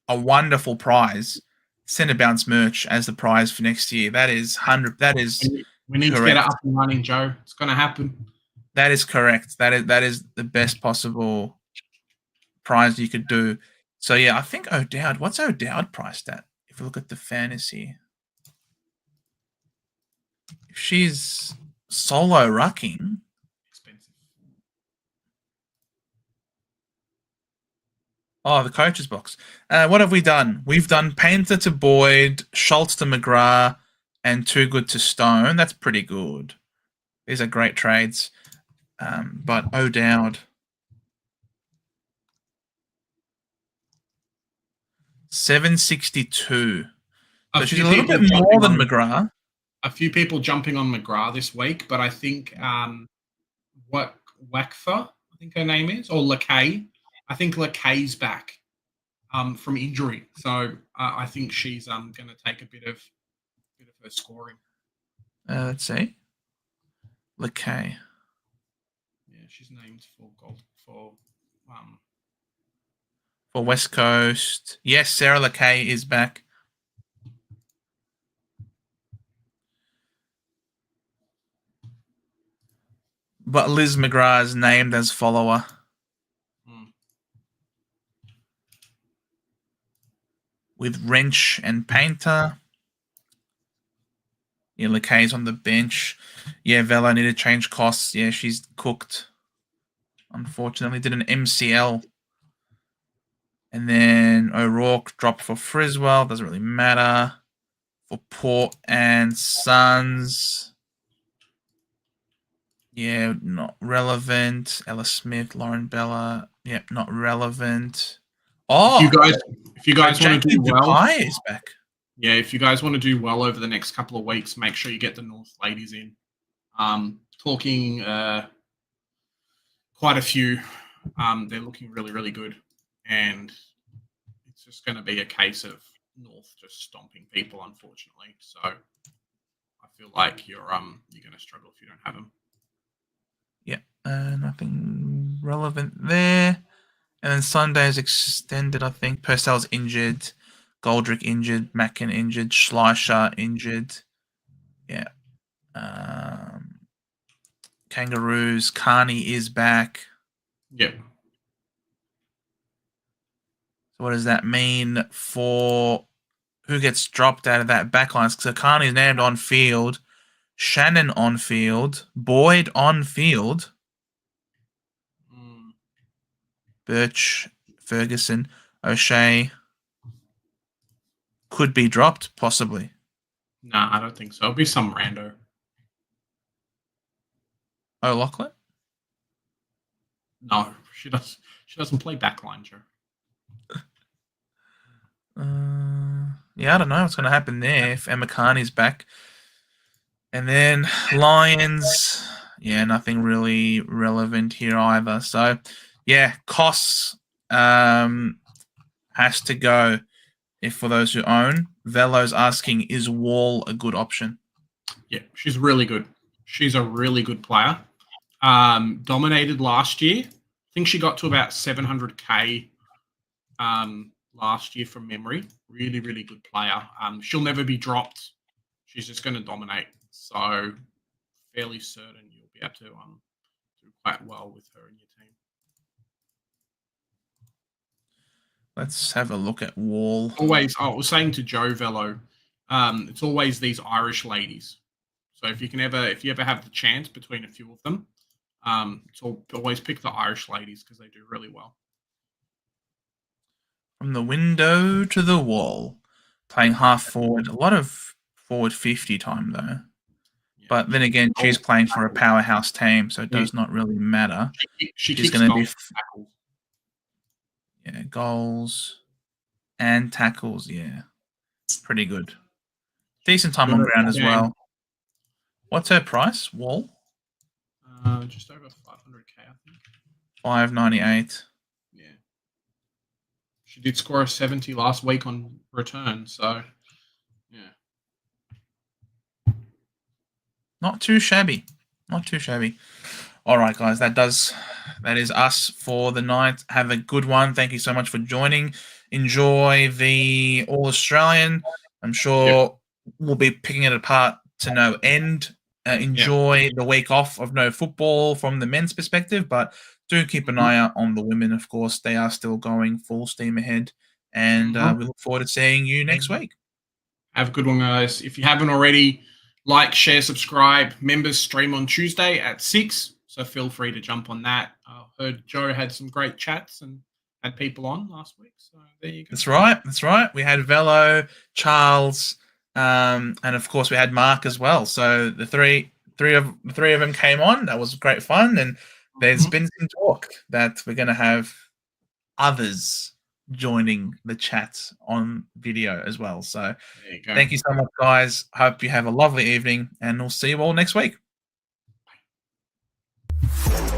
A: a wonderful prize. Centre bounce merch as the prize for next year. That is 100. That is
C: we need
A: correct.
C: to get it up and running, Joe. It's going to happen.
A: That is correct. That is the best possible prize you could do. So yeah, I think O'Dowd. What's O'Dowd priced at? If you look at the fantasy, if she's solo rucking,
C: Expensive.
A: oh, the coach's box. What have we done? We've done Painter to Boyd, Schultz to McGrath, and Too Good to Stone. That's pretty good. These are great trades. But O'Dowd, 762. So she's a little bit more than McGrath.
C: A few people jumping on McGrath this week, but I think Wakfa, I think her name is, or Lakay. I think Lakay's back from injury, so I think she's going to take a bit of her scoring.
A: Let's see, Lakay.
C: Yeah, she's named for
A: West Coast. Yes, Sarah Lakay is back. But Liz McGrath is named as follower. With Wrench and Painter. Yeah, Lakay's on the bench. Yeah, Vela needed to change costs. Yeah, she's cooked. Unfortunately, did an MCL. And then O'Rourke dropped for Friswell. Doesn't really matter. For Port and Sons. Yeah, not relevant. Ella Smith, Lauren Bella. Yep, not relevant. Oh,
C: if you guys want to do well,
A: Dubai is back.
C: Yeah, if you guys want to do well over the next couple of weeks, make sure you get the North ladies in. Talking quite a few. They're looking really, really good, and it's just going to be a case of North just stomping people, unfortunately. So I feel like you're going to struggle if you don't have them.
A: Yeah, nothing relevant there. And then Sunday's extended, I think. Purcell's injured. Goldrick injured. Mackin injured. Schleicher injured. Yeah. Kangaroos. Carney is back.
C: Yep.
A: So what does that mean for who gets dropped out of that backline? So Carney's named on field. Shannon on field. Boyd on field. Birch, Ferguson, O'Shea could be dropped, possibly.
C: Nah, I don't think so. It'll be some rando.
A: O'Loughlin?
C: No, she doesn't play backline, Joe.
A: Yeah, I don't know what's going to happen there if Emma Carney's back. And then Lions, yeah, nothing really relevant here either. So, yeah, costs has to go. If for those who own, Velo's asking, is Wall a good option?
C: Yeah, she's really good. She's a really good player. Dominated last year. I think she got to about 700k last year from memory. Really, really good player. She'll never be dropped. She's just going to dominate. So fairly certain you'll be able to do quite well with her in your team.
A: Let's have a look at Wall.
C: Always, I was saying to Joe Velo, it's always these Irish ladies. So if you ever have the chance between a few of them, always pick the Irish ladies because they do really well.
A: From the window to the wall, playing half forward. A lot of forward 50 time though.
C: Yeah.
A: But then again, she's playing for a powerhouse team, so it does not really matter.
C: She's
A: going to be
C: tackles.
A: Yeah, goals and tackles. Yeah, pretty good. Decent time on ground as well. What's her price, Wall?
C: Just over 500k, I think.
A: 598.
C: Yeah. She did score a 70 last week on return, so yeah.
A: Not too shabby. Not too shabby. All right, guys, that is us for the night. Have a good one. Thank you so much for joining. Enjoy the All Australian. I'm sure we'll be picking it apart to no end. Enjoy the week off of no football from the men's perspective, but do keep an eye out on the women. Of course, they are still going full steam ahead, and we look forward to seeing you next week.
C: Have a good one, guys. If you haven't already, like, share, subscribe. Members stream on Tuesday at 6, so feel free to jump on that. I heard Joe had some great chats and had people on last week, so there you go.
A: That's right. That's right. We had Velo, Charles, and of course we had Mark as well. So the three of them came on. That was great fun, and there's been some talk that we're going to have others joining the chat on video as well. So thank you so much, guys. Hope you have a lovely evening, and we'll see you all next week.
C: Bye.